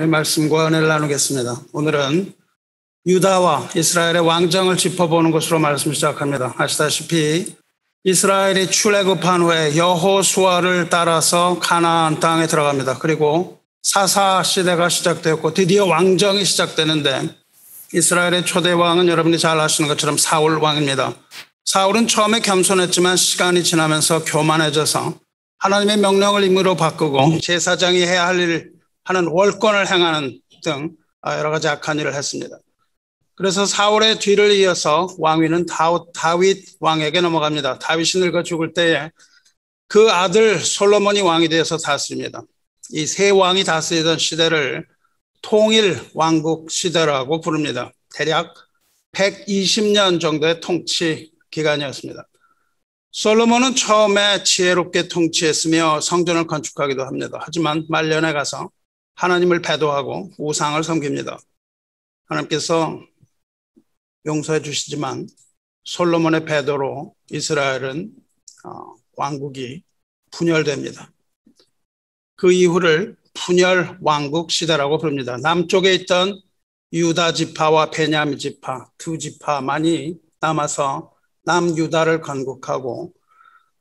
말씀과 은혜를 나누겠습니다. 오늘은 유다와 이스라엘의 왕정을 짚어보는 것으로 말씀을 시작합니다. 아시다시피 이스라엘이 출애굽한 후에 여호수아를 따라서 가나안 땅에 들어갑니다. 그리고 사사 시대가 시작되었고 드디어 왕정이 시작되는데 이스라엘의 초대 왕은 여러분이 잘 아시는 것처럼 사울 왕입니다. 사울은 처음에 겸손했지만 시간이 지나면서 교만해져서 하나님의 명령을 임의로 바꾸고 제사장이 해야 할 일을 하는 월권을 행하는 등 여러 가지 악한 일을 했습니다. 그래서 사울의 뒤를 이어서 왕위는 다윗 왕에게 넘어갑니다. 다윗이 늙어 죽을 때에 그 아들 솔로몬이 왕이 되어서 다스립니다. 이 세 왕이 다스리던 시대를 통일 왕국 시대라고 부릅니다. 대략 120년 정도의 통치 기간이었습니다. 솔로몬은 처음에 지혜롭게 통치했으며 성전을 건축하기도 합니다. 하지만 말년에 가서 하나님을 배도하고 우상을 섬깁니다. 하나님께서 용서해 주시지만 솔로몬의 배도로 이스라엘은 왕국이 분열됩니다. 그 이후를 분열 왕국 시대라고 부릅니다. 남쪽에 있던 유다 지파와 베냐민 지파 두 지파만이 남아서 남유다를 건국하고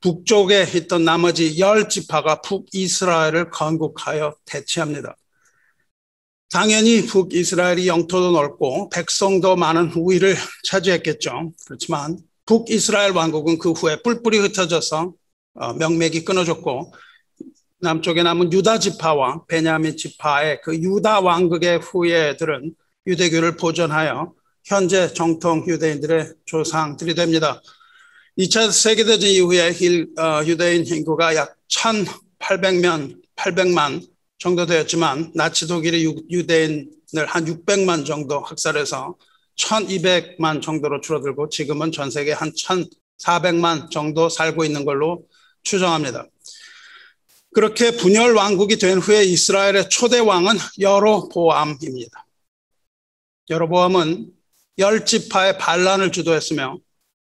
북쪽에 있던 나머지 10지파가 북이스라엘을 건국하여 대치합니다. 당연히 북이스라엘이 영토도 넓고 백성도 많은 우위를 차지했겠죠. 그렇지만 북이스라엘 왕국은 그 후에 뿔뿔이 흩어져서 명맥이 끊어졌고 남쪽에 남은 유다 지파와 베냐민 지파의 그 유다 왕국의 후예들은 유대교를 보존하여 현재 정통 유대인들의 조상들이 됩니다. 2차 세계대전 이후에 유대인 인구가 약 1,800만 정도 되었지만 나치 독일이 유대인을 한 600만 정도 학살해서 1,200만 정도로 줄어들고 지금은 전 세계 한 1,400만 정도 살고 있는 걸로 추정합니다. 그렇게 분열 왕국이 된 후에 이스라엘의 초대 왕은 여로보암입니다. 여로보암은 10지파의 반란을 주도했으며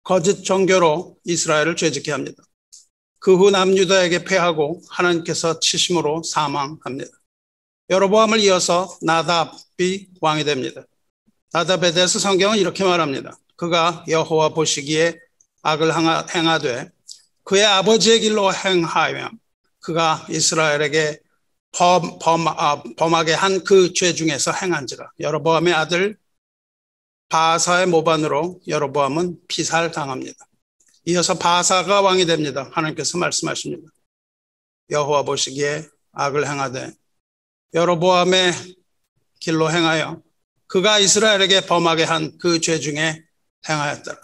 거짓 종교로 이스라엘을 죄짓게 합니다. 그 후 남유다에게 패하고 하나님께서 치심으로 사망합니다. 여로보암을 이어서 나답이 왕이 됩니다. 나답에 대해서 성경은 이렇게 말합니다. 그가 여호와 보시기에 악을 행하되 그의 아버지의 길로 행하여 그가 이스라엘에게 범하게 한 그 죄 중에서 행한지라. 여로보암의 아들 바사의 모반으로 여로보암은 피살당합니다. 이어서 바사가 왕이 됩니다. 하나님께서 말씀하십니다. 여호와 보시기에 악을 행하되 여로보암의 길로 행하여 그가 이스라엘에게 범하게 한 그 죄 중에 행하였더라.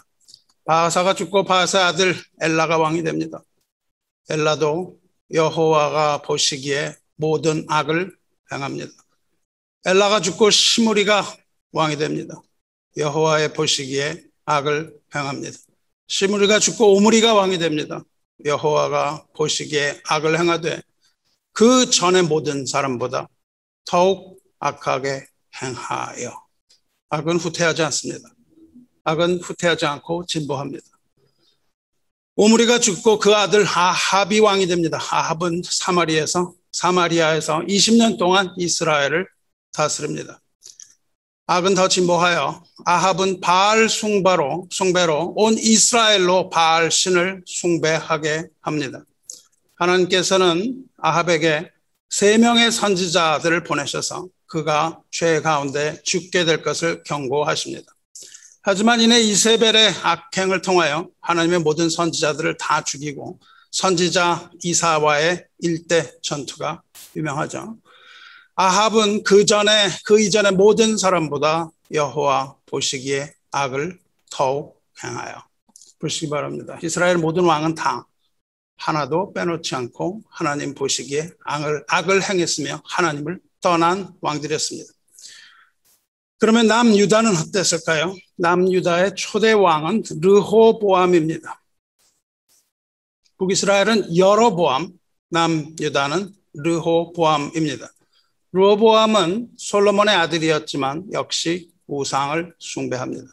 바사가 죽고 바사의 아들 엘라가 왕이 됩니다. 엘라도 여호와가 보시기에 모든 악을 행합니다. 엘라가 죽고 시므리가 왕이 됩니다. 여호와의 보시기에 악을 행합니다. 시므리가 죽고 오므리가 왕이 됩니다. 여호와가 보시기에 악을 행하되 그 전에 모든 사람보다 더욱 악하게 행하여. 악은 후퇴하지 않습니다. 악은 후퇴하지 않고 진보합니다. 오므리가 죽고 그 아들 아합이 왕이 됩니다. 아합은 사마리아에서 20년 동안 이스라엘을 다스립니다. 악은 더 진보하여 아합은 바알 숭배로 온 이스라엘로 바알 신을 숭배하게 합니다. 하나님께서는 아합에게 3명의 선지자들을 보내셔서 그가 죄 가운데 죽게 될 것을 경고하십니다. 하지만 이내 이세벨의 악행을 통하여 하나님의 모든 선지자들을 다 죽이고 선지자 이사와의 일대 전투가 유명하죠. 아합은 그 이전에 모든 사람보다 여호와 보시기에 악을 더욱 행하여. 보시기 바랍니다. 이스라엘 모든 왕은 다 하나도 빼놓지 않고 하나님 보시기에 악을 행했으며 하나님을 떠난 왕들이었습니다. 그러면 남유다는 어땠을까요? 남유다의 초대 왕은 르호보암입니다. 북이스라엘은 여로보암, 남유다는 르호보암입니다. 르호보암은 솔로몬의 아들이었지만 역시 우상을 숭배합니다.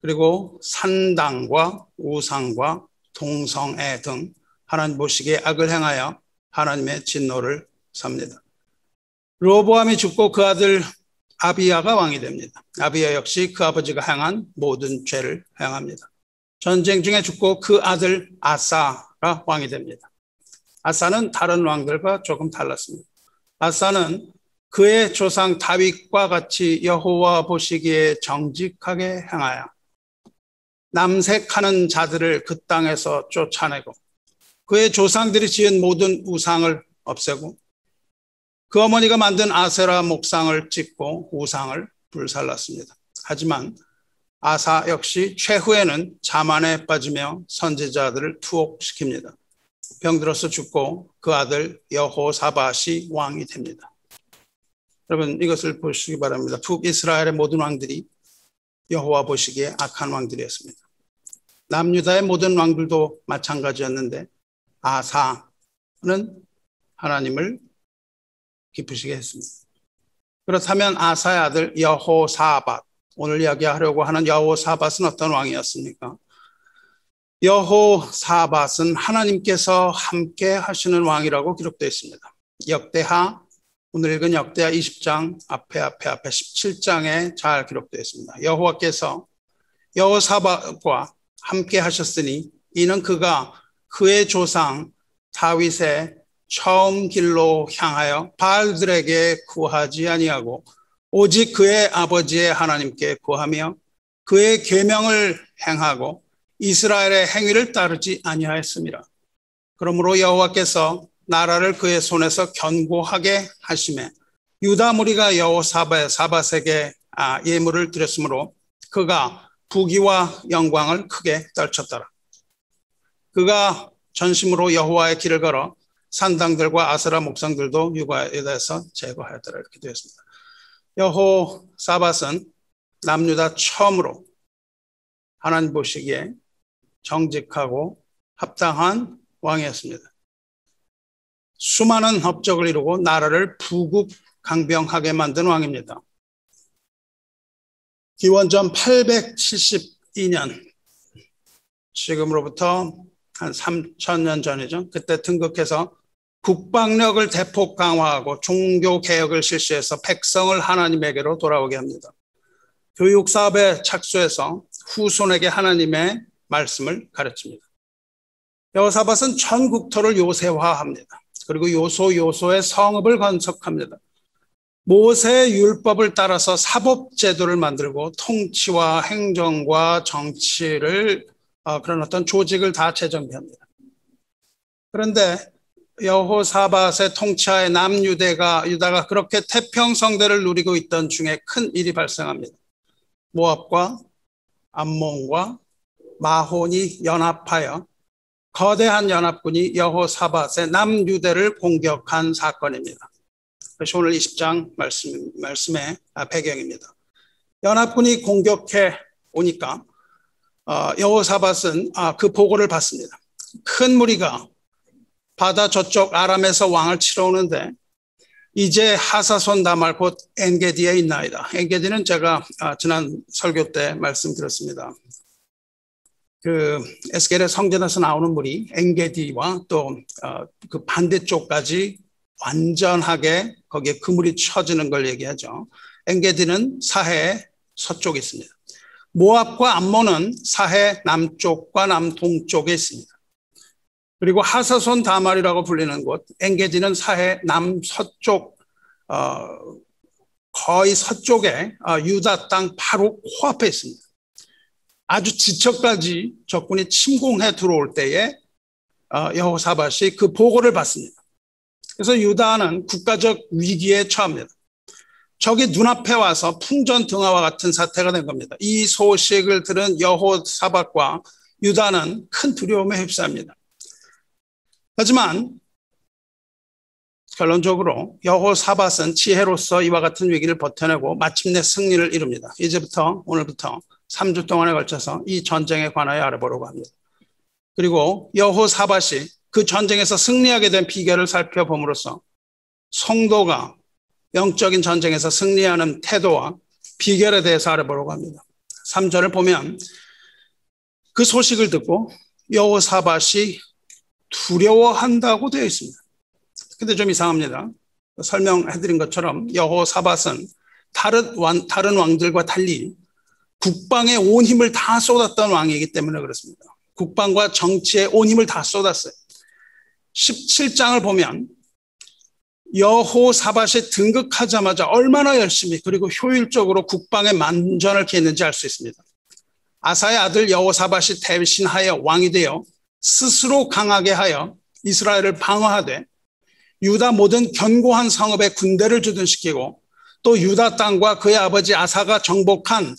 그리고 산당과 우상과 동성애 등 하나님 보시기에 악을 행하여 하나님의 진노를 삽니다. 르호보암이 죽고 그 아들 아비야가 왕이 됩니다. 아비야 역시 그 아버지가 행한 모든 죄를 행합니다. 전쟁 중에 죽고 그 아들 아사가 왕이 됩니다. 아사는 다른 왕들과 조금 달랐습니다. 아사는 그의 조상 다윗과 같이 여호와 보시기에 정직하게 행하여 남색하는 자들을 그 땅에서 쫓아내고 그의 조상들이 지은 모든 우상을 없애고 그 어머니가 만든 아세라 목상을 찍고 우상을 불살랐습니다. 하지만 아사 역시 최후에는 자만에 빠지며 선지자들을 투옥시킵니다. 병들어서 죽고 그 아들 여호사밧이 왕이 됩니다. 여러분 이것을 보시기 바랍니다. 북이스라엘의 모든 왕들이 여호와 보시기에 악한 왕들이었습니다. 남유다의 모든 왕들도 마찬가지였는데 아사는 하나님을 기쁘시게 했습니다. 그렇다면 아사의 아들 여호사밧, 오늘 이야기하려고 하는 여호사밧은 어떤 왕이었습니까? 여호사밧은 하나님께서 함께 하시는 왕이라고 기록되어 있습니다. 역대하, 오늘 읽은 역대하 20장 앞에 17장에 잘 기록되어 있습니다. 여호와께서 여호사밧과 함께 하셨으니 이는 그가 그의 조상 다윗의 처음 길로 향하여 바알들에게 구하지 아니하고 오직 그의 아버지의 하나님께 구하며 그의 계명을 행하고 이스라엘의 행위를 따르지 아니하였습니다. 그러므로 여호와께서 나라를 그의 손에서 견고하게 하시매 유다 무리가 여호사밧에게 예물을 드렸으므로 그가 부귀와 영광을 크게 떨쳤더라. 그가 전심으로 여호와의 길을 걸어 산당들과 아세라 목상들도 유다에서 제거하였더라. 이렇게 되었습니다. 여호사밧은 남유다 처음으로 하나님 보시기에 정직하고 합당한 왕이었습니다. 수많은 업적을 이루고 나라를 부국강병하게 만든 왕입니다. 기원전 872년, 지금으로부터 한 3000년 전이죠. 그때 등극해서 국방력을 대폭 강화하고 종교개혁을 실시해서 백성을 하나님에게로 돌아오게 합니다. 교육사업에 착수해서 후손에게 하나님의 말씀을 가르칩니다. 여호사밧은 전 국토를 요새화합니다. 그리고 요소의 성읍을 건축합니다. 모세의 율법을 따라서 사법제도를 만들고 통치와 행정과 정치를 그런 어떤 조직을 다 재정비합니다. 그런데 여호사밧의 통치하에 유다가 그렇게 태평성대를 누리고 있던 중에 큰 일이 발생합니다. 모압과 암몬과 마혼이 연합하여 거대한 연합군이 여호사밧의 남유대를 공격한 사건입니다. 그것이 오늘 20장 말씀의 배경입니다. 연합군이 공격해 오니까 여호사밧은 그 보고를 받습니다. 큰 무리가 바다 저쪽 아람에서 왕을 치러 오는데 이제 하사손 다말 곧 엔게디에 있나이다. 엔게디는 제가 지난 설교 때 말씀드렸습니다. 그 에스겔의 성전에서 나오는 물이 엔게디와 또 그 반대쪽까지 완전하게 거기에 그물이 쳐지는 걸 얘기하죠. 엔게디는 사해 서쪽에 있습니다. 모압과 암몬은 사해 남쪽과 남동쪽에 있습니다. 그리고 하사손 다말이라고 불리는 곳 엔게디는 사해 남서쪽 거의 서쪽에 유다 땅 바로 코앞에 있습니다. 아주 지척까지 적군이 침공해 들어올 때에 여호사밧이 그 보고를 받습니다. 그래서 유다는 국가적 위기에 처합니다. 적이 눈앞에 와서 풍전등화와 같은 사태가 된 겁니다. 이 소식을 들은 여호사밧과 유다는 큰 두려움에 휩싸입니다. 하지만 결론적으로 여호사밧은 지혜로서 이와 같은 위기를 버텨내고 마침내 승리를 이룹니다. 오늘부터 3주 동안에 걸쳐서 이 전쟁에 관하여 알아보려고 합니다. 그리고 여호사밧이 그 전쟁에서 승리하게 된 비결을 살펴봄으로써 성도가 영적인 전쟁에서 승리하는 태도와 비결에 대해서 알아보려고 합니다. 3절을 보면 그 소식을 듣고 여호사밧이 두려워한다고 되어 있습니다. 근데 좀 이상합니다. 설명해드린 것처럼 여호사밧은 다른 왕들과 달리 국방에 온 힘을 다 쏟았던 왕이기 때문에 그렇습니다. 국방과 정치에 온 힘을 다 쏟았어요. 17장을 보면 여호사밧이 등극하자마자 얼마나 열심히 그리고 효율적으로 국방에 만전을 기했는지 알 수 있습니다. 아사의 아들 여호사밧이 대신하여 왕이 되어 스스로 강하게 하여 이스라엘을 방어하되 유다 모든 견고한 성읍에 군대를 주둔시키고 또 유다 땅과 그의 아버지 아사가 정복한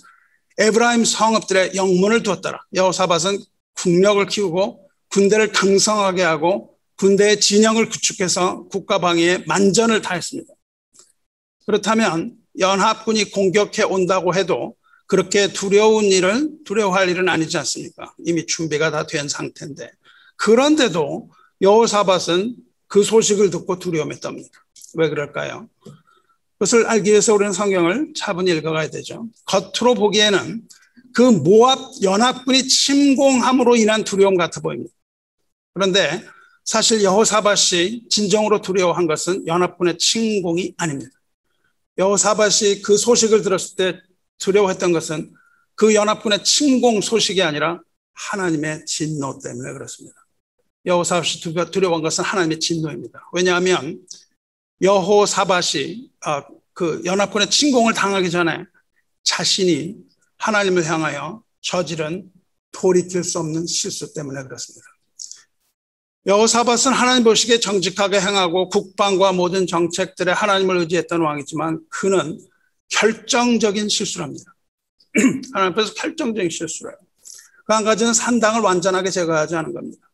에브라임 성읍들의 영문을 두었더라. 여호사밧은 국력을 키우고 군대를 강성하게 하고 군대의 진영을 구축해서 국가 방위에 만전을 다했습니다. 그렇다면 연합군이 공격해 온다고 해도 그렇게 두려워할 일은 아니지 않습니까? 이미 준비가 다 된 상태인데. 그런데도 여호사밧은 그 소식을 듣고 두려움했답니다. 왜 그럴까요? 그것을 알기 위해서 우리는 성경을 차분히 읽어가야 되죠. 겉으로 보기에는 그 모압 연합군이 침공함으로 인한 두려움 같아 보입니다. 그런데 사실 여호사밧이 진정으로 두려워한 것은 연합군의 침공이 아닙니다. 여호사밧이 그 소식을 들었을 때 두려워했던 것은 그 연합군의 침공 소식이 아니라 하나님의 진노 때문에 그렇습니다. 여호사밧이 두려워한 것은 하나님의 진노입니다. 왜냐하면 여호사밧이 그 연합군의 침공을 당하기 전에 자신이 하나님을 향하여 저지른 돌이킬 수 없는 실수 때문에 그렇습니다. 여호사밧은 하나님 보시기에 정직하게 행하고 국방과 모든 정책들에 하나님을 의지했던 왕이지만 그는 결정적인 실수를 합니다. 하나님 앞에서 결정적인 실수를 해요. 그 한 가지는 산당을 완전하게 제거하지 않은 겁니다.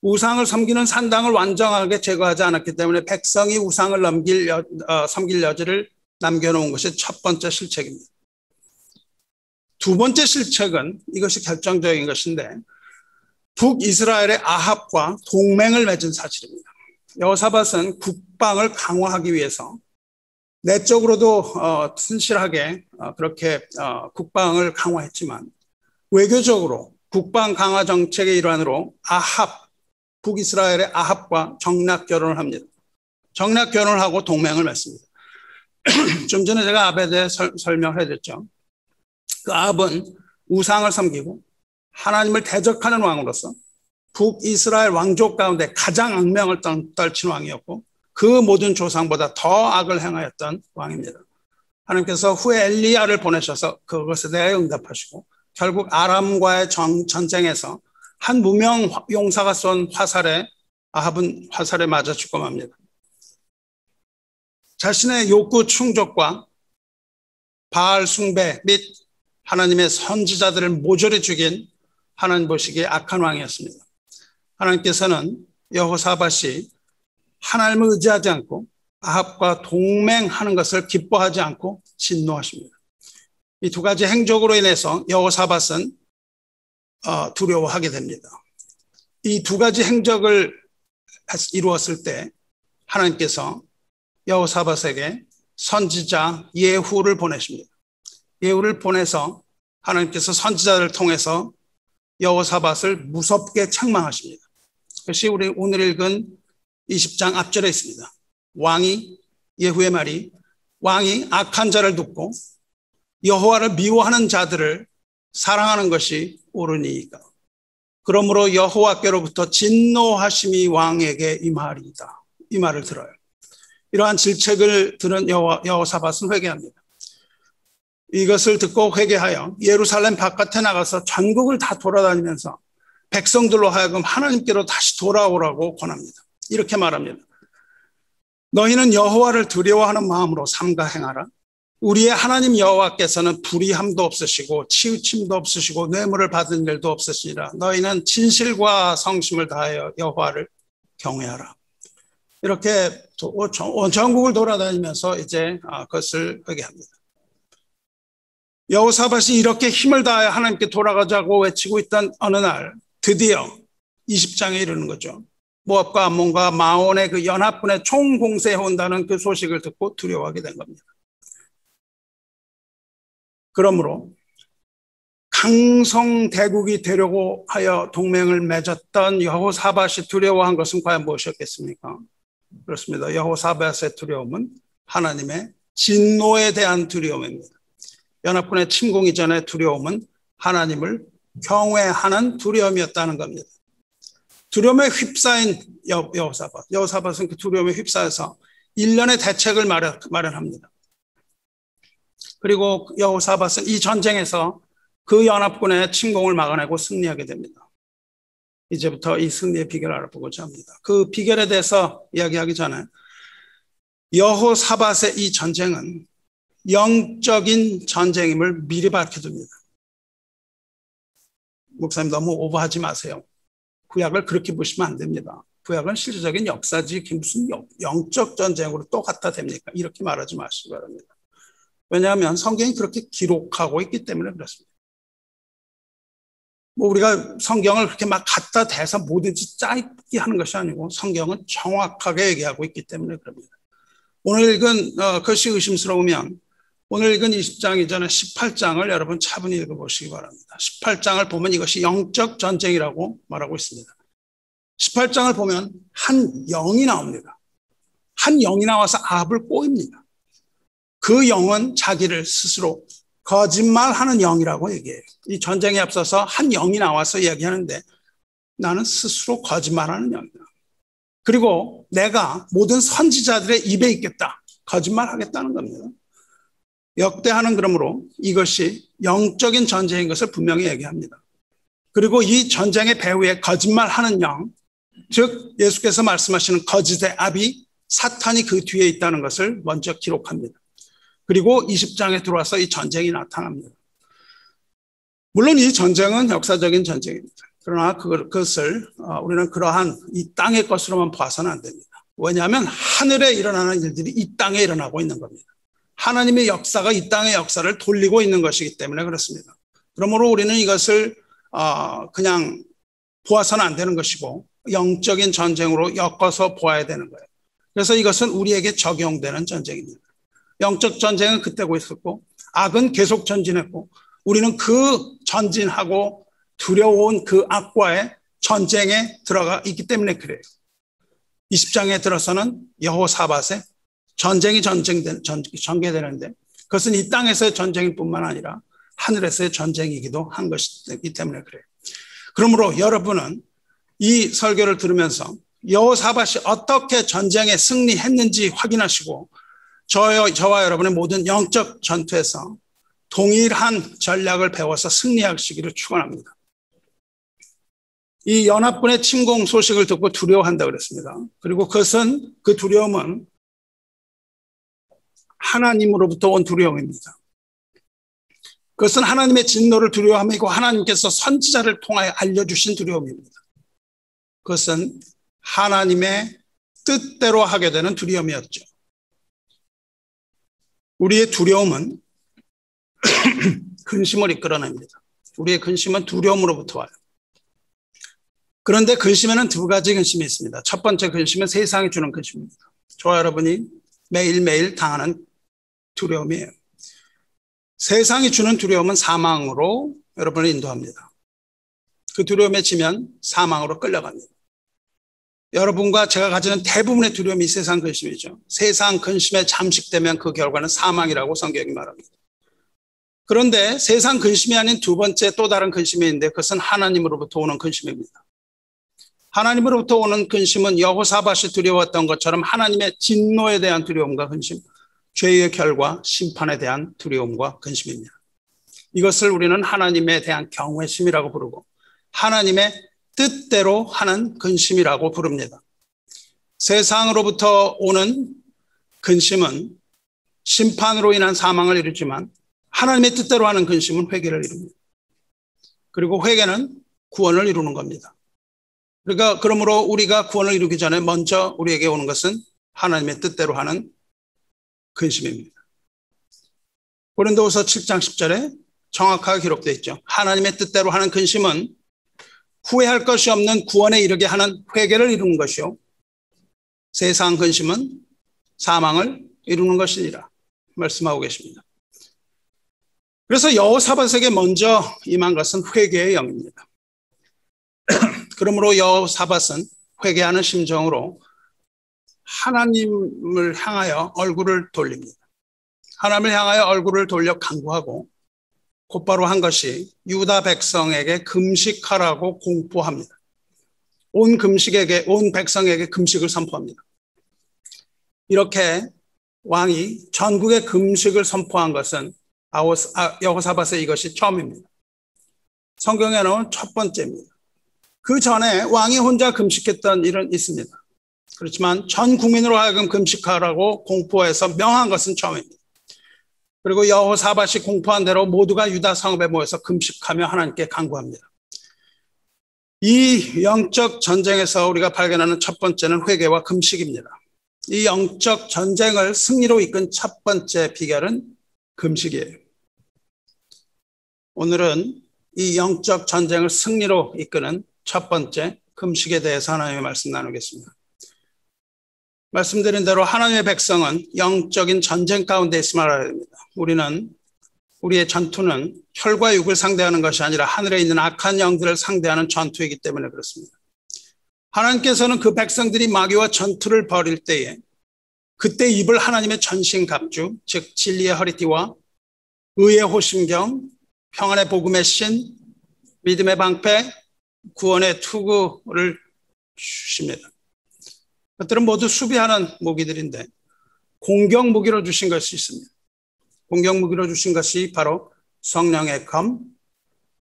우상을 섬기는 산당을 완전하게 제거하지 않았기 때문에 백성이 우상을 섬길 여지를 남겨놓은 것이 첫 번째 실책입니다. 두 번째 실책은 이것이 결정적인 것인데 북이스라엘의 아합과 동맹을 맺은 사실입니다. 여호사밧은 국방을 강화하기 위해서 내적으로도 튼실하게 그렇게 국방을 강화했지만 외교적으로 국방 강화 정책의 일환으로 북이스라엘의 아합과 정략 결혼을 합니다. 정략 결혼을 하고 동맹을 맺습니다. 좀 전에 제가 아합에 대해 설명을 해줬죠. 그 아합은 우상을 섬기고 하나님을 대적하는 왕으로서 북이스라엘 왕족 가운데 가장 악명을 떨친 왕이었고 그 모든 조상보다 더 악을 행하였던 왕입니다. 하나님께서 후에 엘리야를 보내셔서 그것에 대해 응답하시고 결국 아람과의 전쟁에서 한 무명 용사가 쏜 아합은 화살에 맞아 죽고 맙니다. 자신의 욕구 충족과 바알 숭배 및 하나님의 선지자들을 모조리 죽인 하나님 보시기에 악한 왕이었습니다. 하나님께서는 여호사밧이 하나님을 의지하지 않고 아합과 동맹하는 것을 기뻐하지 않고 진노하십니다. 이 두 가지 행적으로 인해서 여호사밧은 두려워하게 됩니다. 이 두 가지 행적을 이루었을 때 하나님께서 여호사밧에게 선지자 예후를 보내십니다. 예후를 보내서 하나님께서 선지자를 통해서 여호사밧을 무섭게 책망하십니다. 그것이 우리 오늘 읽은 20장 앞절에 있습니다. 예후의 말이 왕이 악한 자를 돕고 여호와를 미워하는 자들을 사랑하는 것이 옳으니이까. 그러므로 여호와께로부터 진노하심이 왕에게 임하리이다. 이 말을 들어요. 이러한 질책을 들은 여호사밧은 회개합니다. 이것을 듣고 회개하여 예루살렘 바깥에 나가서 전국을 다 돌아다니면서 백성들로 하여금 하나님께로 다시 돌아오라고 권합니다. 이렇게 말합니다. 너희는 여호와를 두려워하는 마음으로 삼가 행하라. 우리의 하나님 여호와께서는 불의함도 없으시고 치우침도 없으시고 뇌물을 받은 일도 없으시니라. 너희는 진실과 성심을 다하여 여호와를 경외하라. 이렇게 전국을 돌아다니면서 이제 그것을 회개합니다. 여호사밧이 이렇게 힘을 다하여 하나님께 돌아가자고 외치고 있던 어느 날 드디어 20장에 이르는 거죠. 모압과 암몬과 마온의 그 연합군의 총공세에 온다는 그 소식을 듣고 두려워하게 된 겁니다. 그러므로 강성대국이 되려고 하여 동맹을 맺었던 여호사밧이 두려워한 것은 과연 무엇이었겠습니까? 그렇습니다. 여호사밧의 두려움은 하나님의 진노에 대한 두려움입니다. 연합군의 침공 이전의 두려움은 하나님을 경외하는 두려움이었다는 겁니다. 두려움에 휩싸인 여호사밧은 그 두려움에 휩싸여서 일련의 대책을 마련합니다. 그리고 여호사밧은 이 전쟁에서 그 연합군의 침공을 막아내고 승리하게 됩니다. 이제부터 이 승리의 비결을 알아보고자 합니다. 그 비결에 대해서 이야기하기 전에 여호사밧의 이 전쟁은 영적인 전쟁임을 미리 밝혀둡니다. 목사님 너무 오버하지 마세요. 구약을 그렇게 보시면 안 됩니다. 구약은 실질적인 역사지 무슨 영적 전쟁으로 또 갖다 댑니까? 이렇게 말하지 마시기 바랍니다. 왜냐하면 성경이 그렇게 기록하고 있기 때문에 그렇습니다. 우리가 성경을 그렇게 막 갖다 대서 뭐든지 짧게 하는 것이 아니고 성경은 정확하게 얘기하고 있기 때문에 그럽니다. 오늘 읽은 것이 의심스러우면 오늘 읽은 20장 이전에 18장을 여러분 차분히 읽어보시기 바랍니다. 18장을 보면 이것이 영적 전쟁이라고 말하고 있습니다. 18장을 보면 한 영이 나옵니다. 한 영이 나와서 아합을 꼬입니다. 그 영은 자기를 스스로 거짓말하는 영이라고 얘기해요. 이 전쟁에 앞서서 한 영이 나와서 이야기하는데 나는 스스로 거짓말하는 영이다. 그리고 내가 모든 선지자들의 입에 있겠다. 거짓말하겠다는 겁니다. 역대하는 그러므로 이것이 영적인 전쟁인 것을 분명히 얘기합니다. 그리고 이 전쟁의 배후에 거짓말하는 영, 즉 예수께서 말씀하시는 거짓의 아비 사탄이 그 뒤에 있다는 것을 먼저 기록합니다. 그리고 20장에 들어와서 이 전쟁이 나타납니다. 물론 이 전쟁은 역사적인 전쟁입니다. 그러나 그것을 우리는 그러한 이 땅의 것으로만 봐서는 안 됩니다. 왜냐하면 하늘에 일어나는 일들이 이 땅에 일어나고 있는 겁니다. 하나님의 역사가 이 땅의 역사를 돌리고 있는 것이기 때문에 그렇습니다. 그러므로 우리는 이것을 그냥 보아서는 안 되는 것이고 영적인 전쟁으로 엮어서 보아야 되는 거예요. 그래서 이것은 우리에게 적용되는 전쟁입니다. 영적 전쟁은 그때고 있었고 악은 계속 전진했고 우리는 그 전진하고 두려운 그 악과의 전쟁에 들어가 있기 때문에 그래요. 20장에 들어서는 여호사밧의 전쟁이 전개되는데 그것은 이 땅에서의 전쟁일 뿐만 아니라 하늘에서의 전쟁이기도 한 것이기 때문에 그래요. 그러므로 여러분은 이 설교를 들으면서 여호사밧이 어떻게 전쟁에 승리했는지 확인하시고 저와 여러분의 모든 영적 전투에서 동일한 전략을 배워서 승리하시기를 축원합니다. 이 연합군의 침공 소식을 듣고 두려워한다고 그랬습니다. 그리고 그 두려움은 하나님으로부터 온 두려움입니다. 그것은 하나님의 진노를 두려워함이고 하나님께서 선지자를 통하여 알려주신 두려움입니다. 그것은 하나님의 뜻대로 하게 되는 두려움이었죠. 우리의 두려움은 근심을 이끌어냅니다. 우리의 근심은 두려움으로부터 와요. 그런데 근심에는 두 가지 근심이 있습니다. 첫 번째 근심은 세상이 주는 근심입니다. 저와 여러분이 매일매일 당하는 두려움이에요. 세상이 주는 두려움은 사망으로 여러분을 인도합니다. 그 두려움에 지면 사망으로 끌려갑니다. 여러분과 제가 가지는 대부분의 두려움이 세상 근심이죠. 세상 근심에 잠식되면 그 결과는 사망이라고 성경이 말합니다. 그런데 세상 근심이 아닌 두 번째 또 다른 근심이 있는데 그것은 하나님으로부터 오는 근심입니다. 하나님으로부터 오는 근심은 여호사밧이 두려웠던 것처럼 하나님의 진노에 대한 두려움과 근심, 죄의 결과, 심판에 대한 두려움과 근심입니다. 이것을 우리는 하나님에 대한 경외심이라고 부르고 하나님의 뜻대로 하는 근심이라고 부릅니다. 세상으로부터 오는 근심은 심판으로 인한 사망을 이루지만 하나님의 뜻대로 하는 근심은 회개를 이룹니다. 그리고 회개는 구원을 이루는 겁니다. 그러니까 그러므로 우리가 구원을 이루기 전에 먼저 우리에게 오는 것은 하나님의 뜻대로 하는 근심입니다. 고린도후서 7장 10절에 정확하게 기록되어 있죠. 하나님의 뜻대로 하는 근심은 후회할 것이 없는 구원에 이르게 하는 회개를 이루는 것이요 세상 근심은 사망을 이루는 것이니라 말씀하고 계십니다. 그래서 여호사밧에게 먼저 임한 것은 회개의 영입니다. 그러므로 여호사밧은 회개하는 심정으로 하나님을 향하여 얼굴을 돌립니다. 하나님을 향하여 얼굴을 돌려 간구하고 곧바로 한 것이 유다 백성에게 금식하라고 공포합니다. 온 백성에게 금식을 선포합니다. 이렇게 왕이 전국에 금식을 선포한 것은 여호사밧의 이것이 처음입니다. 성경에 나온 첫 번째입니다. 그 전에 왕이 혼자 금식했던 일은 있습니다. 그렇지만 전 국민으로 하여금 금식하라고 공포해서 명한 것은 처음입니다. 그리고 여호사밧이 공포한 대로 모두가 유다 성읍에 모여서 금식하며 하나님께 간구합니다. 이 영적 전쟁에서 우리가 발견하는 첫 번째는 회개와 금식입니다. 이 영적 전쟁을 승리로 이끈 첫 번째 비결은 금식이에요. 오늘은 이 영적 전쟁을 승리로 이끄는 첫 번째 금식에 대해서 하나님의 말씀 나누겠습니다. 말씀드린 대로 하나님의 백성은 영적인 전쟁 가운데 있음을 알아야 됩니다. 우리의 전투는 혈과 육을 상대하는 것이 아니라 하늘에 있는 악한 영들을 상대하는 전투이기 때문에 그렇습니다. 하나님께서는 그 백성들이 마귀와 전투를 벌일 때에 그때 입을 하나님의 전신갑주, 즉 진리의 허리띠와 의의 호심경, 평안의 복음의 신, 믿음의 방패, 구원의 투구를 주십니다. 그것들은 모두 수비하는 무기들인데 공격 무기로 주신 것이 있습니다. 공격 무기로 주신 것이 바로 성령의 검,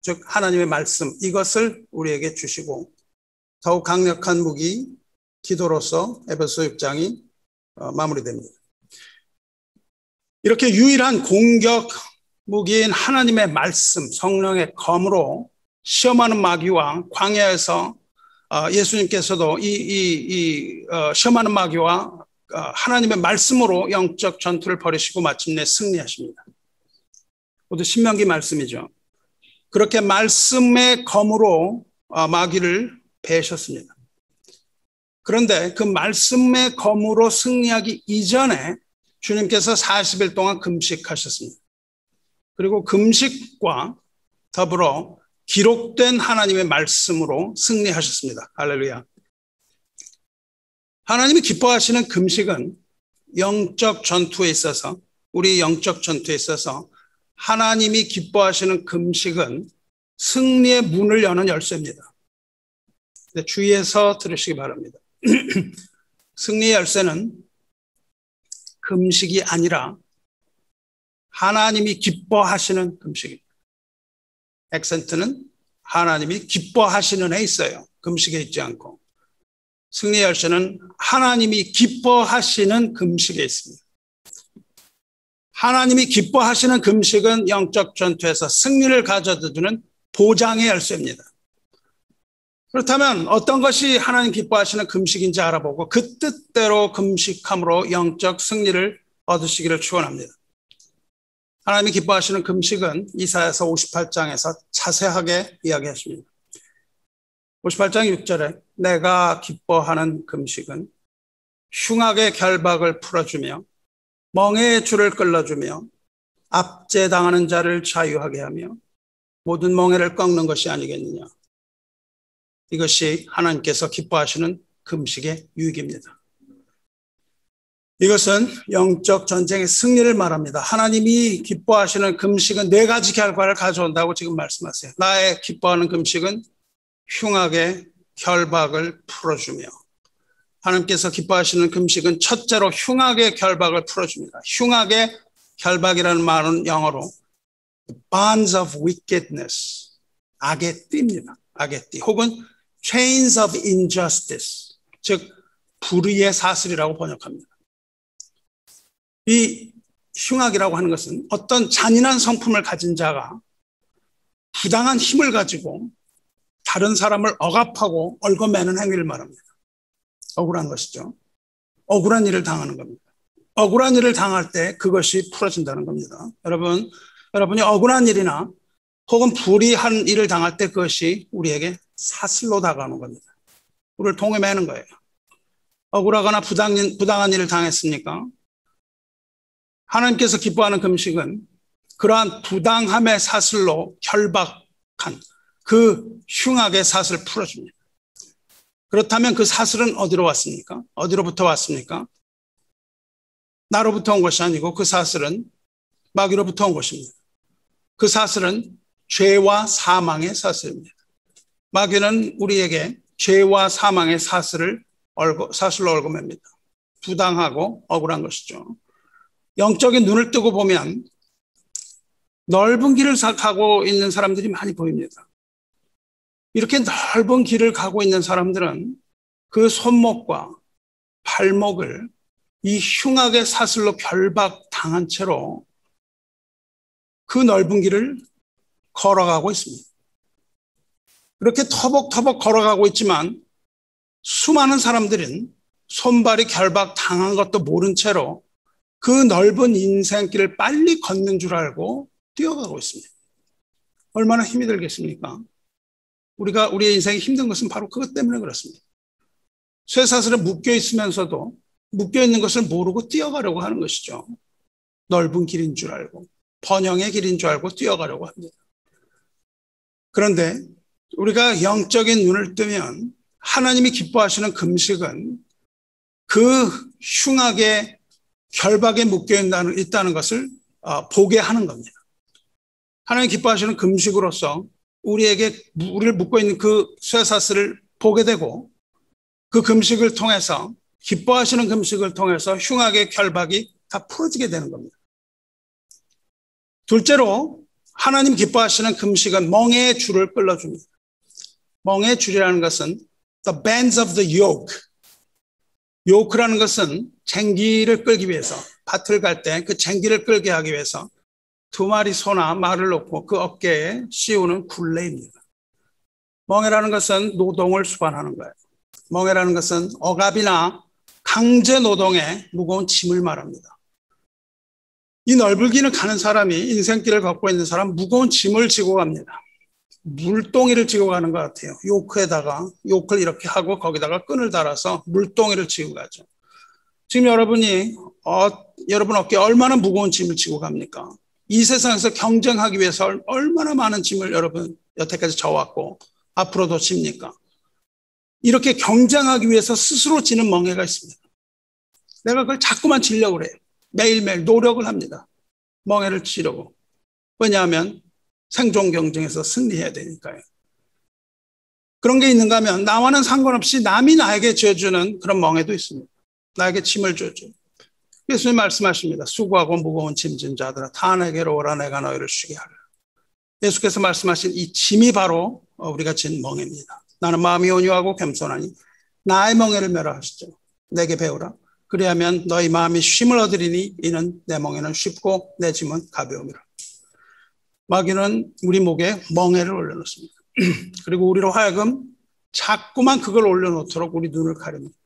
즉 하나님의 말씀, 이것을 우리에게 주시고 더욱 강력한 무기, 기도로서 에베소 6장이 마무리됩니다. 이렇게 유일한 공격 무기인 하나님의 말씀, 성령의 검으로 시험하는 마귀와 광야에서 예수님께서도 시험하는 마귀와 하나님의 말씀으로 영적 전투를 벌이시고 마침내 승리하십니다. 모두 신명기 말씀이죠. 그렇게 말씀의 검으로 마귀를 베셨습니다. 그런데 그 말씀의 검으로 승리하기 이전에 주님께서 40일 동안 금식하셨습니다. 그리고 금식과 더불어 기록된 하나님의 말씀으로 승리하셨습니다. 할렐루야. 하나님이 기뻐하시는 금식은 영적 전투에 있어서, 우리 영적 전투에 있어서 하나님이 기뻐하시는 금식은 승리의 문을 여는 열쇠입니다. 주의해서 들으시기 바랍니다. 승리의 열쇠는 금식이 아니라 하나님이 기뻐하시는 금식입니다. 액센트는 하나님이 기뻐하시는 에 있어요. 금식에 있지 않고. 승리의 열쇠는 하나님이 기뻐하시는 금식에 있습니다. 하나님이 기뻐하시는 금식은 영적 전투에서 승리를 가져다 주는 보장의 열쇠입니다. 그렇다면 어떤 것이 하나님 기뻐하시는 금식인지 알아보고 그 뜻대로 금식함으로 영적 승리를 얻으시기를 축원합니다. 하나님이 기뻐하시는 금식은 이사야서 58장에서 자세하게 이야기하십니다. 58장 6절에 내가 기뻐하는 금식은 흉악의 결박을 풀어주며 멍에의 줄을 끌어주며 압제당하는 자를 자유하게 하며 모든 멍에를 꺾는 것이 아니겠느냐. 이것이 하나님께서 기뻐하시는 금식의 유익입니다. 이것은 영적 전쟁의 승리를 말합니다. 하나님이 기뻐하시는 금식은 4가지 결과를 가져온다고 지금 말씀하세요. 나의 기뻐하는 금식은 흉악의 결박을 풀어주며, 하나님께서 기뻐하시는 금식은 첫째로 흉악의 결박을 풀어줍니다. 흉악의 결박이라는 말은 영어로 bonds of wickedness, 악의 띠입니다. 악의 띠, 혹은 chains of injustice, 즉 불의의 사슬이라고 번역합니다. 이 흉악이라고 하는 것은 어떤 잔인한 성품을 가진 자가 부당한 힘을 가지고 다른 사람을 억압하고 얽어매는 행위를 말합니다. 억울한 것이죠. 억울한 일을 당하는 겁니다. 억울한 일을 당할 때 그것이 풀어진다는 겁니다. 여러분이 억울한 일이나 혹은 불의한 일을 당할 때 그것이 우리에게 사슬로 다가오는 겁니다. 우리를 통에 매는 거예요. 억울하거나 부당한 일을 당했습니까? 하나님께서 기뻐하는 금식은 그러한 부당함의 사슬로 결박한 그 흉악의 사슬을 풀어줍니다. 그렇다면 그 사슬은 어디로 왔습니까? 어디로부터 왔습니까? 나로부터 온 것이 아니고 그 사슬은 마귀로부터 온 것입니다. 그 사슬은 죄와 사망의 사슬입니다. 마귀는 우리에게 죄와 사망의 사슬로 얽어맵니다. 부당하고 억울한 것이죠. 영적인 눈을 뜨고 보면 넓은 길을 가고 있는 사람들이 많이 보입니다. 이렇게 넓은 길을 가고 있는 사람들은 그 손목과 발목을 이 흉악의 사슬로 결박당한 채로 그 넓은 길을 걸어가고 있습니다. 그렇게 터벅터벅 걸어가고 있지만 수많은 사람들은 손발이 결박당한 것도 모른 채로 그 넓은 인생길을 빨리 걷는 줄 알고 뛰어가고 있습니다. 얼마나 힘이 들겠습니까? 우리의 인생이 힘든 것은 바로 그것 때문에 그렇습니다. 쇠사슬에 묶여 있으면서도 묶여 있는 것을 모르고 뛰어가려고 하는 것이죠. 넓은 길인 줄 알고 번영의 길인 줄 알고 뛰어가려고 합니다. 그런데 우리가 영적인 눈을 뜨면 하나님이 기뻐하시는 금식은 그 흉악의 결박에 묶여 있다는 것을 보게 하는 겁니다. 하나님 기뻐하시는 금식으로서 우리를 묶고 있는 그 쇠사슬을 보게 되고 그 금식을 통해서 기뻐하시는 금식을 통해서 흉악의 결박이 다 풀어지게 되는 겁니다. 둘째로 하나님 기뻐하시는 금식은 멍에의 줄을 끌어줍니다. 멍에의 줄이라는 것은 the bands of the yoke. 요크라는 것은 쟁기를 끌기 위해서 밭을 갈 때 그 쟁기를 끌게 하기 위해서 두 마리 소나 말을 놓고 그 어깨에 씌우는 굴레입니다. 멍에라는 것은 노동을 수반하는 거예요. 멍에라는 것은 억압이나 강제 노동의 무거운 짐을 말합니다. 이 넓은길을 가는 사람이 인생길을 걷고 있는 사람 무거운 짐을 지고 갑니다. 물동이를 지고 가는 것 같아요. 요크에다가 요크를 이렇게 하고 거기다가 끈을 달아서 물동이를 지고 가죠. 지금 여러분 어깨에 얼마나 무거운 짐을 지고 갑니까? 이 세상에서 경쟁하기 위해서 얼마나 많은 짐을 여러분 여태까지 져왔고 앞으로도 집니까? 이렇게 경쟁하기 위해서 스스로 지는 멍에가 있습니다. 내가 그걸 자꾸만 지려고 그래요. 매일매일 노력을 합니다. 멍에를 치려고. 왜냐하면 생존 경쟁에서 승리해야 되니까요. 그런 게 있는가 하면 나와는 상관없이 남이 나에게 져주는 그런 멍에도 있습니다. 나에게 짐을 져줘. 예수님 말씀하십니다. 수고하고 무거운 짐진 자들아 다 내게로 오라 내가 너희를 쉬게 하리라. 예수께서 말씀하신 이 짐이 바로 우리가 진 멍에입니다. 나는 마음이 온유하고 겸손하니 나의 멍에를 메라 하시죠. 내게 배우라. 그리하면 너희 마음이 쉼을 얻으리니 이는 내 멍에는 쉽고 내 짐은 가벼움이라. 마귀는 우리 목에 멍에를 올려놓습니다. 그리고 우리로 하여금 자꾸만 그걸 올려놓도록 우리 눈을 가립니다.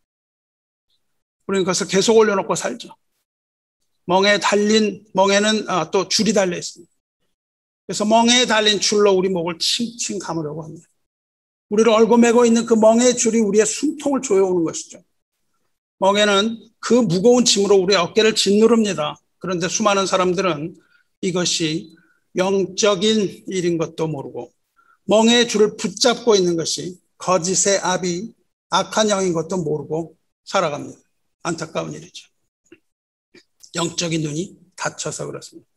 우리는 그것을 계속 올려놓고 살죠. 멍에는 또 줄이 달려 있습니다. 그래서 멍에에 달린 줄로 우리 목을 칭칭 감으려고 합니다. 우리를 얽어매고 있는 그 멍에의 줄이 우리의 숨통을 조여오는 것이죠. 멍에는 그 무거운 짐으로 우리의 어깨를 짓누릅니다. 그런데 수많은 사람들은 이것이 영적인 일인 것도 모르고 멍에의 줄을 붙잡고 있는 것이 거짓의 압이 악한 영인 것도 모르고 살아갑니다. 안타까운 일이죠. 영적인 눈이 닫혀서 그렇습니다.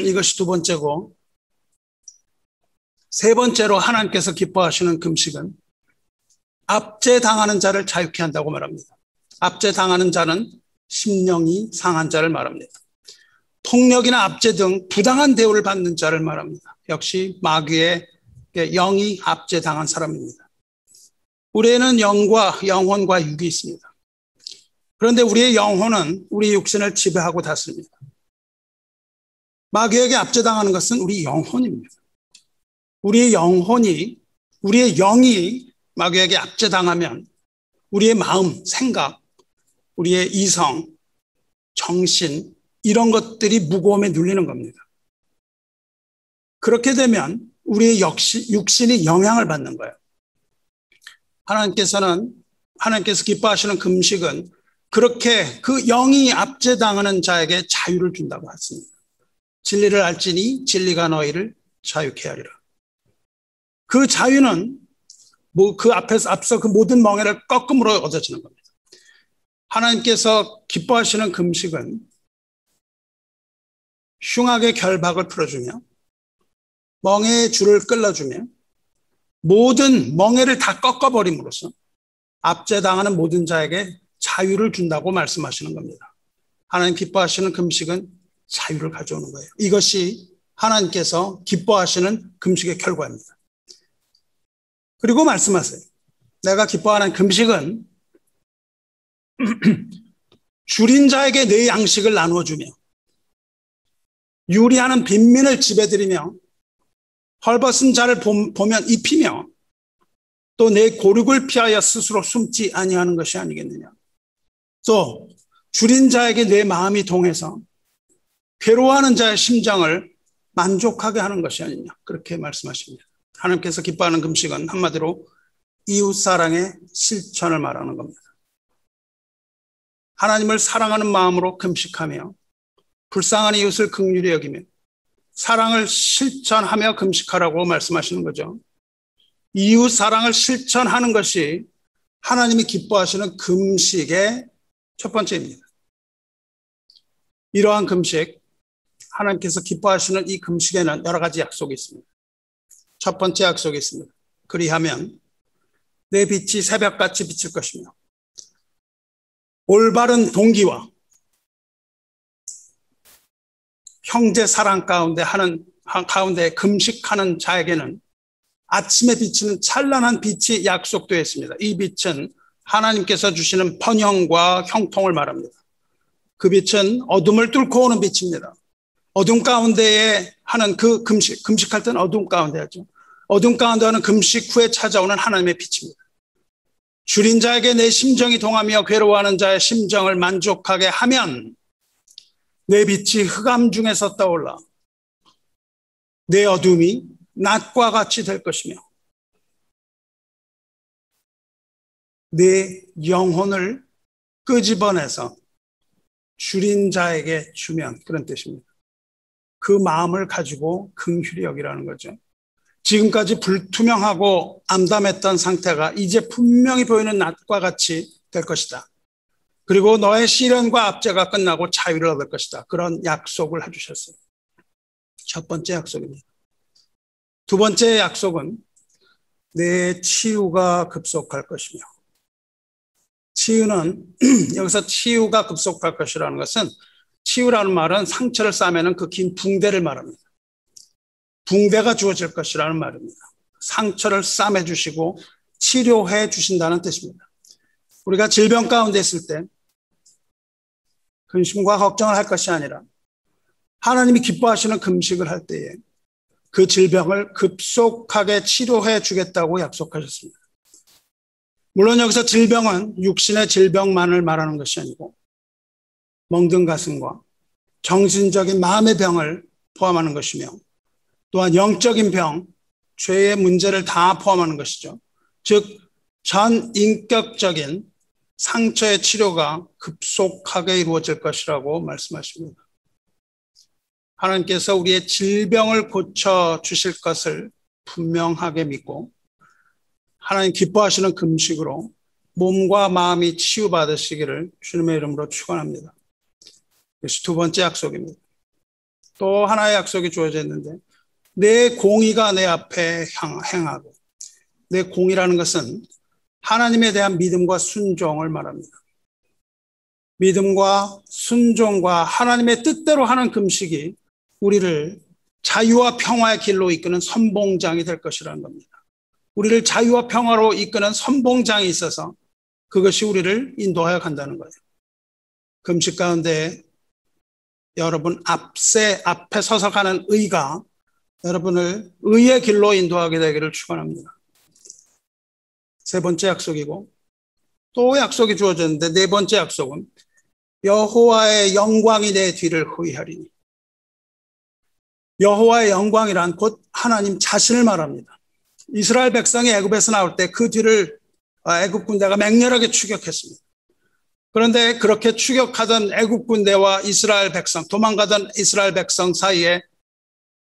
이것이 두 번째고, 세 번째로 하나님께서 기뻐하시는 금식은 압제당하는 자를 자유케 한다고 말합니다. 압제당하는 자는 심령이 상한 자를 말합니다. 폭력이나 압제 등 부당한 대우를 받는 자를 말합니다. 역시 마귀의 영이 압제당한 사람입니다. 우리에는 영혼과 육이 있습니다. 그런데 우리의 영혼은 우리 육신을 지배하고 다스립니다. 마귀에게 압제당하는 것은 우리 영혼입니다. 우리의 영이 마귀에게 압제당하면 우리의 마음, 생각, 우리의 이성, 정신 이런 것들이 무거움에 눌리는 겁니다. 그렇게 되면 우리의 육신이 영향을 받는 거예요. 하나님께서 기뻐하시는 금식은 그렇게 그 영이 압제당하는 자에게 자유를 준다고 했습니다. 진리를 알지니 진리가 너희를 자유케 하리라. 그 자유는 그 앞서 그 모든 멍에를 꺾음으로 얻어지는 겁니다. 하나님께서 기뻐하시는 금식은 흉악의 결박을 풀어주며 멍에의 줄을 끌어주며 모든 멍에를 다 꺾어버림으로써 압제당하는 모든 자에게 자유를 준다고 말씀하시는 겁니다. 하나님 기뻐하시는 금식은 자유를 가져오는 거예요. 이것이 하나님께서 기뻐하시는 금식의 결과입니다. 그리고 말씀하세요. 내가 기뻐하는 금식은 줄인 자에게 내 양식을 나누어주며 유리하는 빈민을 집에 들이며 헐벗은 자를 보면 입히며 또 내 고륙을 피하여 스스로 숨지 아니하는 것이 아니겠느냐. 또 줄인 자에게 내 마음이 동해서 괴로워하는 자의 심장을 만족하게 하는 것이 아니냐. 그렇게 말씀하십니다. 하나님께서 기뻐하는 금식은 한마디로 이웃사랑의 실천을 말하는 겁니다. 하나님을 사랑하는 마음으로 금식하며 불쌍한 이웃을 긍휼히 여기며 사랑을 실천하며 금식하라고 말씀하시는 거죠. 이웃 사랑을 실천하는 것이 하나님이 기뻐하시는 금식의 첫 번째입니다. 이러한 금식, 하나님께서 기뻐하시는 이 금식에는 여러 가지 약속이 있습니다. 첫 번째 약속이 있습니다. 그리하면 내 빛이 새벽같이 비칠 것이며 올바른 동기와 형제 사랑 가운데 금식하는 자에게는 아침에 비치는 찬란한 빛이 약속되어 있습니다. 이 빛은 하나님께서 주시는 번영과 형통을 말합니다. 그 빛은 어둠을 뚫고 오는 빛입니다. 어둠 가운데에 하는 그 금식할 때는 어둠 가운데 하죠. 어둠 가운데 하는 금식 후에 찾아오는 하나님의 빛입니다. 줄인 자에게 내 심정이 동하며 괴로워하는 자의 심정을 만족하게 하면 내 빛이 흑암 중에서 떠올라 내 어둠이 낮과 같이 될 것이며 내 영혼을 끄집어내서 줄인 자에게 주면, 그런 뜻입니다. 그 마음을 가지고 긍휼히 여기라는 거죠. 지금까지 불투명하고 암담했던 상태가 이제 분명히 보이는 낮과 같이 될 것이다. 그리고 너의 시련과 압제가 끝나고 자유를 얻을 것이다. 그런 약속을 해주셨어요. 첫 번째 약속입니다. 두 번째 약속은 내 치유가 급속할 것이며, 치유는 여기서 치유가 급속할 것이라는 것은, 치유라는 말은 상처를 싸매는 그 긴 붕대를 말합니다. 붕대가 주어질 것이라는 말입니다. 상처를 싸매 주시고 치료해 주신다는 뜻입니다. 우리가 질병 가운데 있을 때 근심과 걱정을 할 것이 아니라 하나님이 기뻐하시는 금식을 할 때에 그 질병을 급속하게 치료해 주겠다고 약속하셨습니다. 물론 여기서 질병은 육신의 질병만을 말하는 것이 아니고 멍든 가슴과 정신적인 마음의 병을 포함하는 것이며, 또한 영적인 병, 죄의 문제를 다 포함하는 것이죠. 즉 전 인격적인 상처의 치료가 급속하게 이루어질 것이라고 말씀하십니다. 하나님께서 우리의 질병을 고쳐주실 것을 분명하게 믿고 하나님 기뻐하시는 금식으로 몸과 마음이 치유받으시기를 주님의 이름으로 축원합니다. 이것이 두 번째 약속입니다. 또 하나의 약속이 주어져 있는데, 내 공의가 내 앞에 행하고, 내 공의라는 것은 하나님에 대한 믿음과 순종을 말합니다. 믿음과 순종과 하나님의 뜻대로 하는 금식이 우리를 자유와 평화의 길로 이끄는 선봉장이 될 것이라는 겁니다. 우리를 자유와 평화로 이끄는 선봉장이 있어서 그것이 우리를 인도하여 간다는 거예요. 금식 가운데 여러분 앞에 서서 가는 의가 여러분을 의의 길로 인도하게 되기를 축원합니다. 세 번째 약속이고, 또 약속이 주어졌는데 네 번째 약속은 여호와의 영광이 내 뒤를 호위하리니. 여호와의 영광이란 곧 하나님 자신을 말합니다. 이스라엘 백성이 애굽에서 나올 때 그 뒤를 애굽 군대가 맹렬하게 추격했습니다. 그런데 그렇게 추격하던 애굽 군대와 이스라엘 백성, 도망가던 이스라엘 백성 사이에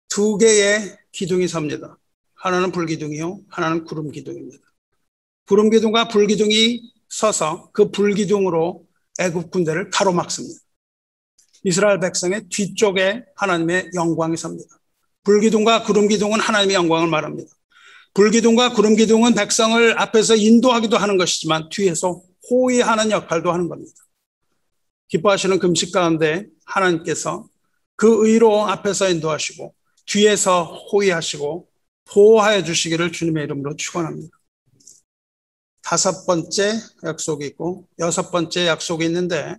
두 개의 기둥이 섭니다. 하나는 불기둥이요, 하나는 구름 기둥입니다. 구름기둥과 불기둥이 서서 그 불기둥으로 애굽 군대를 가로막습니다. 이스라엘 백성의 뒤쪽에 하나님의 영광이 섭니다. 불기둥과 구름기둥은 하나님의 영광을 말합니다. 불기둥과 구름기둥은 백성을 앞에서 인도하기도 하는 것이지만 뒤에서 호위하는 역할도 하는 겁니다. 기뻐하시는 금식 가운데 하나님께서 그 의로 앞에서 인도하시고 뒤에서 호위하시고 보호하여 주시기를 주님의 이름으로 축원합니다. 다섯 번째 약속이 있고 여섯 번째 약속이 있는데,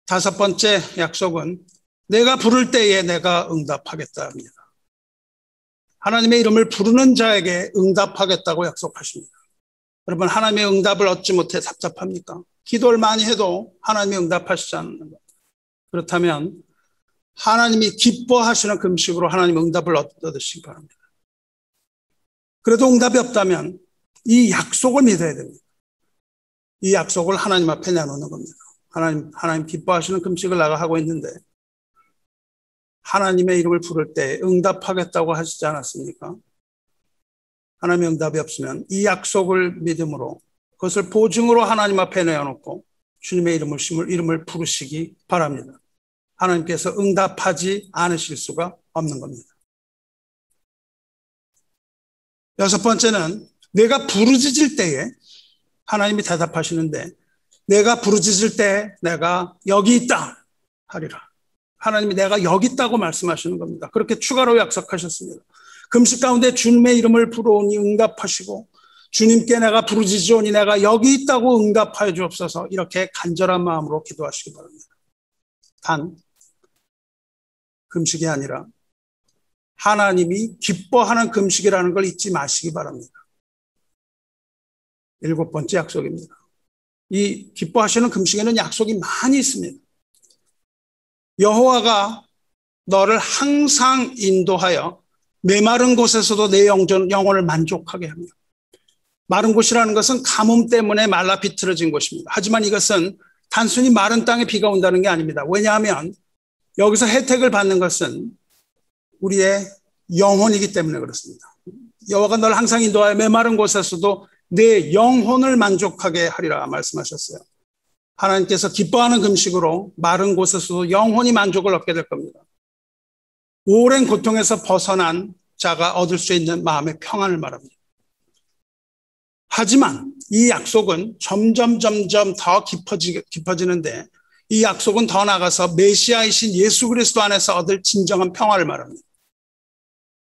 다섯 번째 약속은 내가 부를 때에 내가 응답하겠다 합니다. 하나님의 이름을 부르는 자에게 응답하겠다고 약속하십니다. 여러분, 하나님의 응답을 얻지 못해 답답합니까? 기도를 많이 해도 하나님이 응답하시지 않는 것. 그렇다면 하나님이 기뻐하시는 금식으로 하나님 응답을 얻으시기 바랍니다. 그래도 응답이 없다면 이 약속을 믿어야 됩니다. 이 약속을 하나님 앞에 내놓는 겁니다. 하나님 기뻐하시는 금식을 내가 하고 있는데 하나님의 이름을 부를 때 응답하겠다고 하시지 않았습니까? 하나님의 응답이 없으면 이 약속을 믿음으로 그것을 보증으로 하나님 앞에 내어놓고 주님의 이름을 부르시기 바랍니다. 하나님께서 응답하지 않으실 수가 없는 겁니다. 여섯 번째는 내가 부르짖을 때에 하나님이 대답하시는데, 내가 부르짖을 때 내가 여기 있다 하리라. 하나님이 내가 여기 있다고 말씀하시는 겁니다. 그렇게 추가로 약속하셨습니다. 금식 가운데 주님의 이름을 부르오니 응답하시고 주님께 내가 부르짖으오니 내가 여기 있다고 응답하여 주옵소서, 이렇게 간절한 마음으로 기도하시기 바랍니다. 단 금식이 아니라 하나님이 기뻐하는 금식이라는 걸 잊지 마시기 바랍니다. 일곱 번째 약속입니다. 이 기뻐하시는 금식에는 약속이 많이 있습니다. 여호와가 너를 항상 인도하여 메마른 곳에서도 내 영혼을 만족하게 합니다. 마른 곳이라는 것은 가뭄 때문에 말라 비틀어진 곳입니다. 하지만 이것은 단순히 마른 땅에 비가 온다는 게 아닙니다. 왜냐하면 여기서 혜택을 받는 것은 우리의 영혼이기 때문에 그렇습니다. 여호와가 너를 항상 인도하여 메마른 곳에서도 내 영혼을 만족하게 하리라 말씀하셨어요. 하나님께서 기뻐하는 금식으로 마른 곳에서도 영혼이 만족을 얻게 될 겁니다. 오랜 고통에서 벗어난 자가 얻을 수 있는 마음의 평안을 말합니다. 하지만 이 약속은 점점 더 깊어지는데, 이 약속은 더 나아가서 메시아이신 예수 그리스도 안에서 얻을 진정한 평화를 말합니다.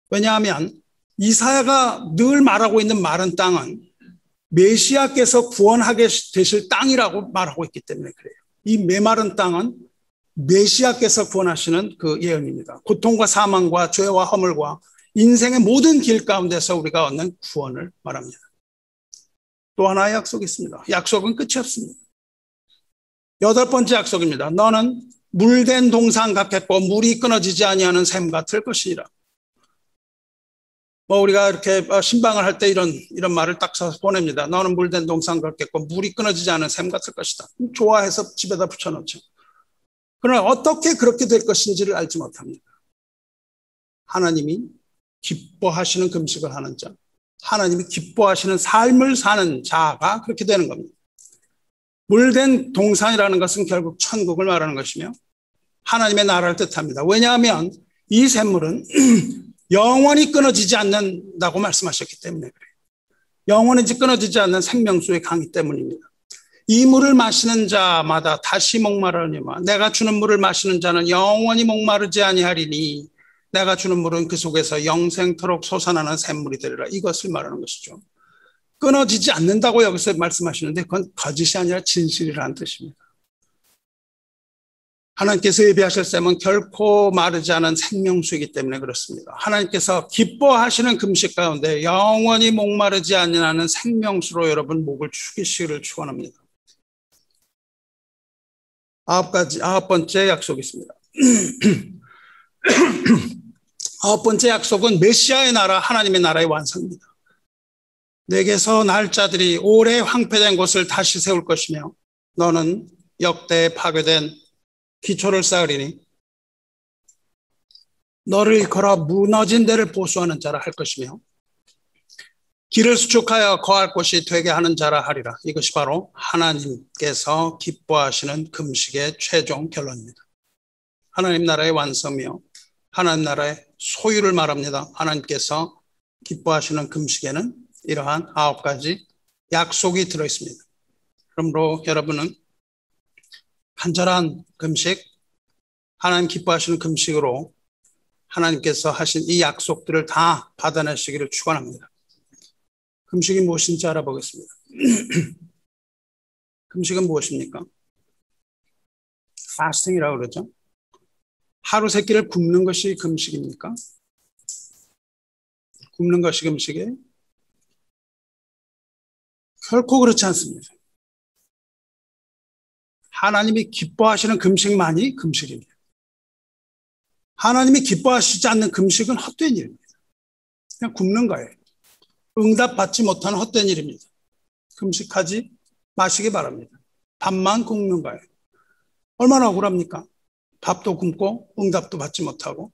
왜냐하면 이사야가 늘 말하고 있는 마른 땅은 메시아께서 구원하게 되실 땅이라고 말하고 있기 때문에 그래요. 이 메마른 땅은 메시아께서 구원하시는 그 예언입니다. 고통과 사망과 죄와 허물과 인생의 모든 길 가운데서 우리가 얻는 구원을 말합니다. 또 하나의 약속이 있습니다. 약속은 끝이 없습니다. 여덟 번째 약속입니다. 너는 물된 동산 같겠고 물이 끊어지지 아니하는 샘 같을 것이니라. 우리가 이렇게 신방을 할 때 이런 말을 딱 써서 보냅니다. 너는 물된 동산 같겠고 물이 끊어지지 않은 샘 같을 것이다. 좋아해서 집에다 붙여놓죠. 그러나 어떻게 그렇게 될 것인지를 알지 못합니다. 하나님이 기뻐하시는 금식을 하는 자, 하나님이 기뻐하시는 삶을 사는 자가 그렇게 되는 겁니다. 물된 동산이라는 것은 결국 천국을 말하는 것이며 하나님의 나라를 뜻합니다. 왜냐하면 이 샘물은 영원히 끊어지지 않는다고 말씀하셨기 때문에 그래요. 영원히 끊어지지 않는 생명수의 강이 때문입니다. 이 물을 마시는 자마다 다시 목마르니와 내가 주는 물을 마시는 자는 영원히 목마르지 아니하리니 내가 주는 물은 그 속에서 영생토록 솟아나는 샘물이 되리라. 이것을 말하는 것이죠. 끊어지지 않는다고 여기서 말씀하시는데 그건 거짓이 아니라 진실이라는 뜻입니다. 하나님께서 예비하실 샘은 결코 마르지 않은 생명수이기 때문에 그렇습니다. 하나님께서 기뻐하시는 금식 가운데 영원히 목마르지 않는 생명수로 여러분 목을 축이시기를 축원합니다. 아홉 번째 약속이 있습니다. 아홉 번째 약속은 메시아의 나라, 하나님의 나라의 완성입니다. 내게서 날 자들이 오래 황폐된 곳을 다시 세울 것이며 너는 역대 파괴된 기초를 쌓으리니 너를 일컬어 무너진 데를 보수하는 자라 할 것이며 길을 수축하여 거할 곳이 되게 하는 자라 하리라. 이것이 바로 하나님께서 기뻐하시는 금식의 최종 결론입니다. 하나님 나라의 완성이요, 하나님 나라의 소유를 말합니다. 하나님께서 기뻐하시는 금식에는 이러한 9가지 약속이 들어있습니다. 그러므로 여러분은 간절한 금식, 하나님 기뻐하시는 금식으로 하나님께서 하신 이 약속들을 다 받아내시기를 축원합니다. 금식이 무엇인지 알아보겠습니다. 금식은 무엇입니까? fasting이라고 그러죠. 하루 세 끼를 굶는 것이 금식입니까? 굶는 것이 금식이에요? 결코 그렇지 않습니다. 하나님이 기뻐하시는 금식만이 금식입니다. 하나님이 기뻐하시지 않는 금식은 헛된 일입니다. 그냥 굶는 거예요. 응답받지 못하는 헛된 일입니다. 금식하지 마시기 바랍니다. 밥만 굶는 거예요. 얼마나 억울합니까? 밥도 굶고 응답도 받지 못하고,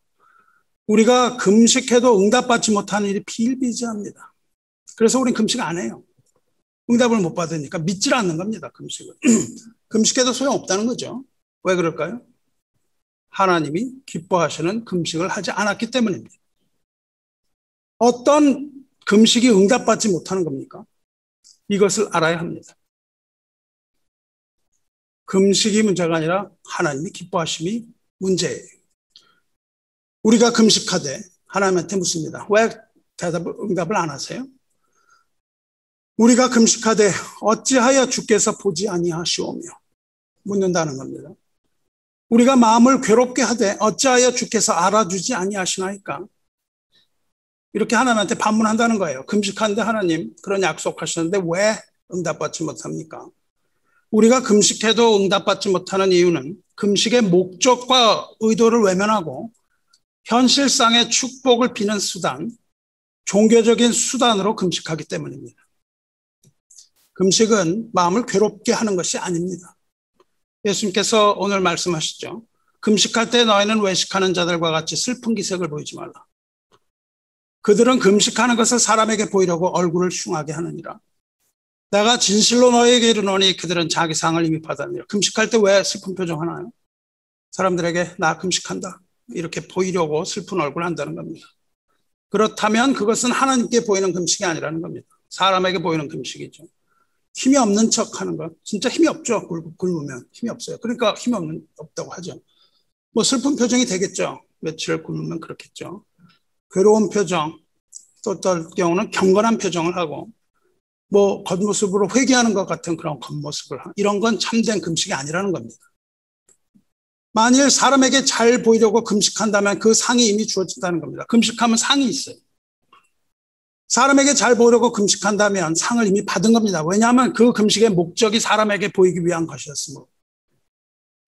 우리가 금식해도 응답받지 못하는 일이 비일비재합니다. 그래서 우린 금식 안 해요. 응답을 못 받으니까 믿질 않는 겁니다. 금식을. 금식해도 소용없다는 거죠. 왜 그럴까요? 하나님이 기뻐하시는 금식을 하지 않았기 때문입니다. 어떤 금식이 응답받지 못하는 겁니까? 이것을 알아야 합니다. 금식이 문제가 아니라 하나님이 기뻐하심이 문제예요. 우리가 금식하되 하나님한테 묻습니다. 왜 응답을 안 하세요? 우리가 금식하되 어찌하여 주께서 보지 아니하시오며 묻는다는 겁니다. 우리가 마음을 괴롭게 하되 어찌하여 주께서 알아주지 아니하시나이까? 이렇게 하나님한테 반문한다는 거예요. 금식하는데 하나님 그런 약속하셨는데 왜 응답받지 못합니까? 우리가 금식해도 응답받지 못하는 이유는 금식의 목적과 의도를 외면하고 현실상의 축복을 비는 수단, 종교적인 수단으로 금식하기 때문입니다. 금식은 마음을 괴롭게 하는 것이 아닙니다. 예수님께서 오늘 말씀하시죠. 금식할 때 너희는 외식하는 자들과 같이 슬픈 기색을 보이지 말라. 그들은 금식하는 것을 사람에게 보이려고 얼굴을 흉하게 하느니라. 내가 진실로 너희에게 이르노니 그들은 자기 상을 이미 받았느니라. 금식할 때 왜 슬픈 표정 하나요? 사람들에게 나 금식한다 이렇게 보이려고 슬픈 얼굴을 한다는 겁니다. 그렇다면 그것은 하나님께 보이는 금식이 아니라는 겁니다. 사람에게 보이는 금식이죠. 힘이 없는 척 하는 것. 진짜 힘이 없죠. 굶으면 힘이 없어요. 그러니까 힘이 없다고 하죠. 뭐 슬픈 표정이 되겠죠. 며칠 굶으면 그렇겠죠. 괴로운 표정, 또 어떨 경우는 경건한 표정을 하고 뭐 겉모습으로 회개하는 것 같은 그런 겉모습을 하는, 이런 건 참된 금식이 아니라는 겁니다. 만일 사람에게 잘 보이려고 금식한다면 그 상이 이미 주어진다는 겁니다. 금식하면 상이 있어요. 사람에게 잘 보이려고 금식한다면 상을 이미 받은 겁니다. 왜냐하면 그 금식의 목적이 사람에게 보이기 위한 것이었으므로.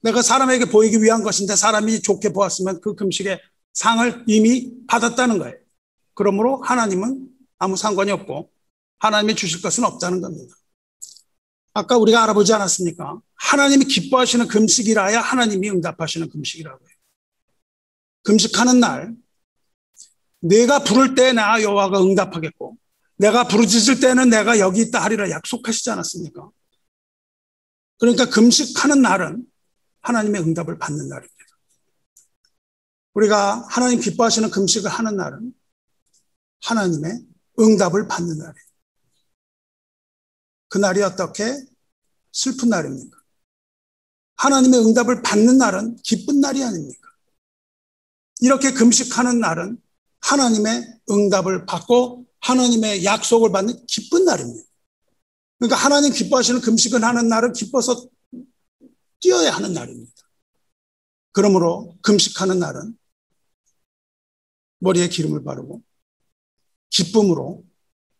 내가 사람에게 보이기 위한 것인데 사람이 좋게 보았으면 그 금식의 상을 이미 받았다는 거예요. 그러므로 하나님은 아무 상관이 없고 하나님이 주실 것은 없다는 겁니다. 아까 우리가 알아보지 않았습니까? 하나님이 기뻐하시는 금식이라야 하나님이 응답하시는 금식이라고요. 금식하는 날 내가 부를 때 나 여호와가 응답하겠고 내가 부르짖을 때는 내가 여기 있다 하리라 약속하시지 않았습니까? 그러니까 금식하는 날은 하나님의 응답을 받는 날입니다. 우리가 하나님 기뻐하시는 금식을 하는 날은 하나님의 응답을 받는 날이에요. 그 날이 어떻게 슬픈 날입니까? 하나님의 응답을 받는 날은 기쁜 날이 아닙니까? 이렇게 금식하는 날은 하나님의 응답을 받고 하나님의 약속을 받는 기쁜 날입니다. 그러니까 하나님 기뻐하시는 금식을 하는 날은 기뻐서 뛰어야 하는 날입니다. 그러므로 금식하는 날은 머리에 기름을 바르고 기쁨으로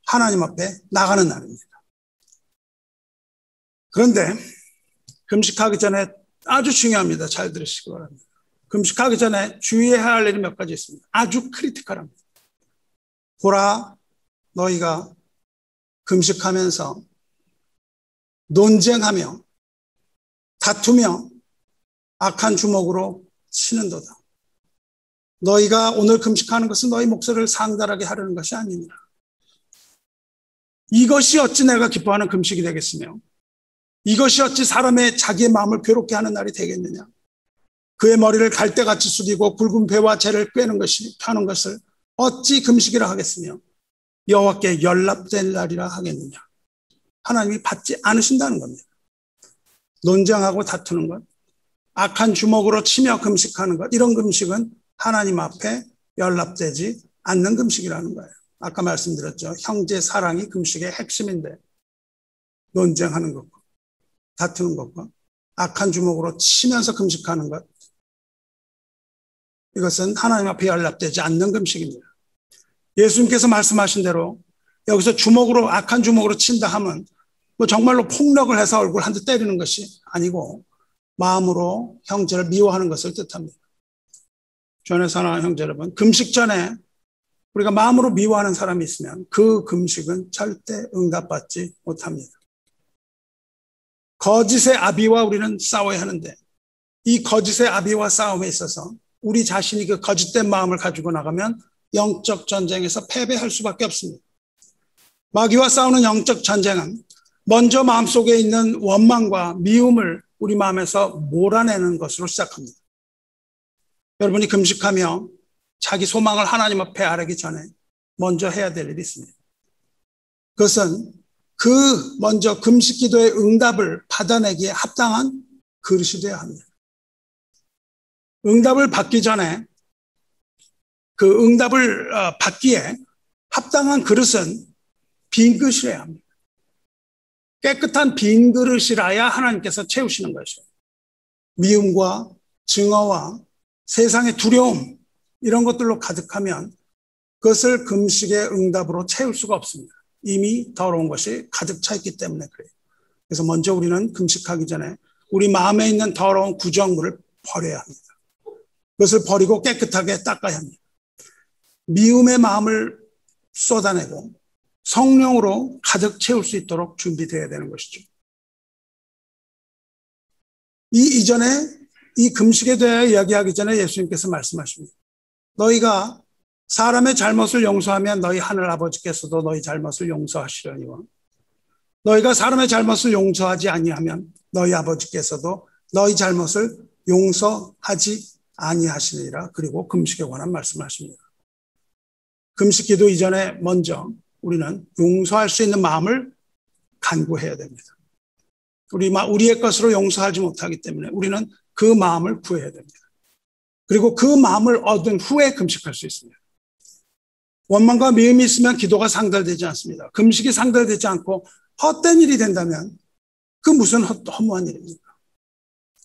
하나님 앞에 나가는 날입니다. 그런데 금식하기 전에 아주 중요합니다. 잘 들으시기 바랍니다. 금식하기 전에 주의해야 할 일이 몇 가지 있습니다. 아주 크리티컬합니다. 보라, 너희가 금식하면서 논쟁하며 다투며 악한 주먹으로 치는도다. 너희가 오늘 금식하는 것은 너희 목소리를 상달하게 하려는 것이 아니니라. 이것이 어찌 내가 기뻐하는 금식이 되겠으며 이것이 어찌 사람의 자기의 마음을 괴롭게 하는 날이 되겠느냐. 그의 머리를 갈대같이 숙이고 굵은 배와 재를 꿰는 것이 펴는 것을 어찌 금식이라 하겠으며 여호와께 연락될 날이라 하겠느냐. 하나님이 받지 않으신다는 겁니다. 논쟁하고 다투는 것, 악한 주먹으로 치며 금식하는 것, 이런 금식은 하나님 앞에 연락되지 않는 금식이라는 거예요. 아까 말씀드렸죠. 형제 사랑이 금식의 핵심인데 논쟁하는 것과 다투는 것과 악한 주먹으로 치면서 금식하는 것, 이것은 하나님 앞에 연락되지 않는 금식입니다. 예수님께서 말씀하신 대로 여기서 주먹으로, 악한 주먹으로 친다 하면 뭐 정말로 폭력을 해서 얼굴 한 대 때리는 것이 아니고 마음으로 형제를 미워하는 것을 뜻합니다. 주안에 사랑하는 형제 여러분, 금식 전에 우리가 마음으로 미워하는 사람이 있으면 그 금식은 절대 응답받지 못합니다. 거짓의 아비와 우리는 싸워야 하는데 이 거짓의 아비와 싸움에 있어서 우리 자신이 그 거짓된 마음을 가지고 나가면 영적 전쟁에서 패배할 수밖에 없습니다. 마귀와 싸우는 영적 전쟁은 먼저 마음속에 있는 원망과 미움을 우리 마음에서 몰아내는 것으로 시작합니다. 여러분이 금식하며 자기 소망을 하나님 앞에 아뢰기 전에 먼저 해야 될 일이 있습니다. 그것은 먼저 금식 기도의 응답을 받아내기에 합당한 그릇이 되어야 합니다. 응답을 받기 전에 그 응답을 받기에 합당한 그릇은 빈 그릇이어야 합니다. 깨끗한 빈 그릇이라야 하나님께서 채우시는 것이죠. 미움과 증오와 세상의 두려움, 이런 것들로 가득하면 그것을 금식의 응답으로 채울 수가 없습니다. 이미 더러운 것이 가득 차 있기 때문에 그래요. 그래서 먼저 우리는 금식하기 전에 우리 마음에 있는 더러운 구정물을 버려야 합니다. 그것을 버리고 깨끗하게 닦아야 합니다. 미움의 마음을 쏟아내고 성령으로 가득 채울 수 있도록 준비되어야 되는 것이죠. 이전에 이 금식에 대해 이야기하기 전에 예수님께서 말씀하십니다. 너희가 사람의 잘못을 용서하면 너희 하늘 아버지께서도 너희 잘못을 용서하시려니와 너희가 사람의 잘못을 용서하지 아니하면 너희 아버지께서도 너희 잘못을 용서하지 아니하시리라. 그리고 금식에 관한 말씀을 하십니다. 금식 기도 이전에 먼저 우리는 용서할 수 있는 마음을 간구해야 됩니다. 우리의 것으로 용서하지 못하기 때문에 우리는 그 마음을 구해야 됩니다. 그리고 그 마음을 얻은 후에 금식할 수 있습니다. 원망과 미움이 있으면 기도가 상달되지 않습니다. 금식이 상달되지 않고 헛된 일이 된다면 그 무슨 허무한 일입니까?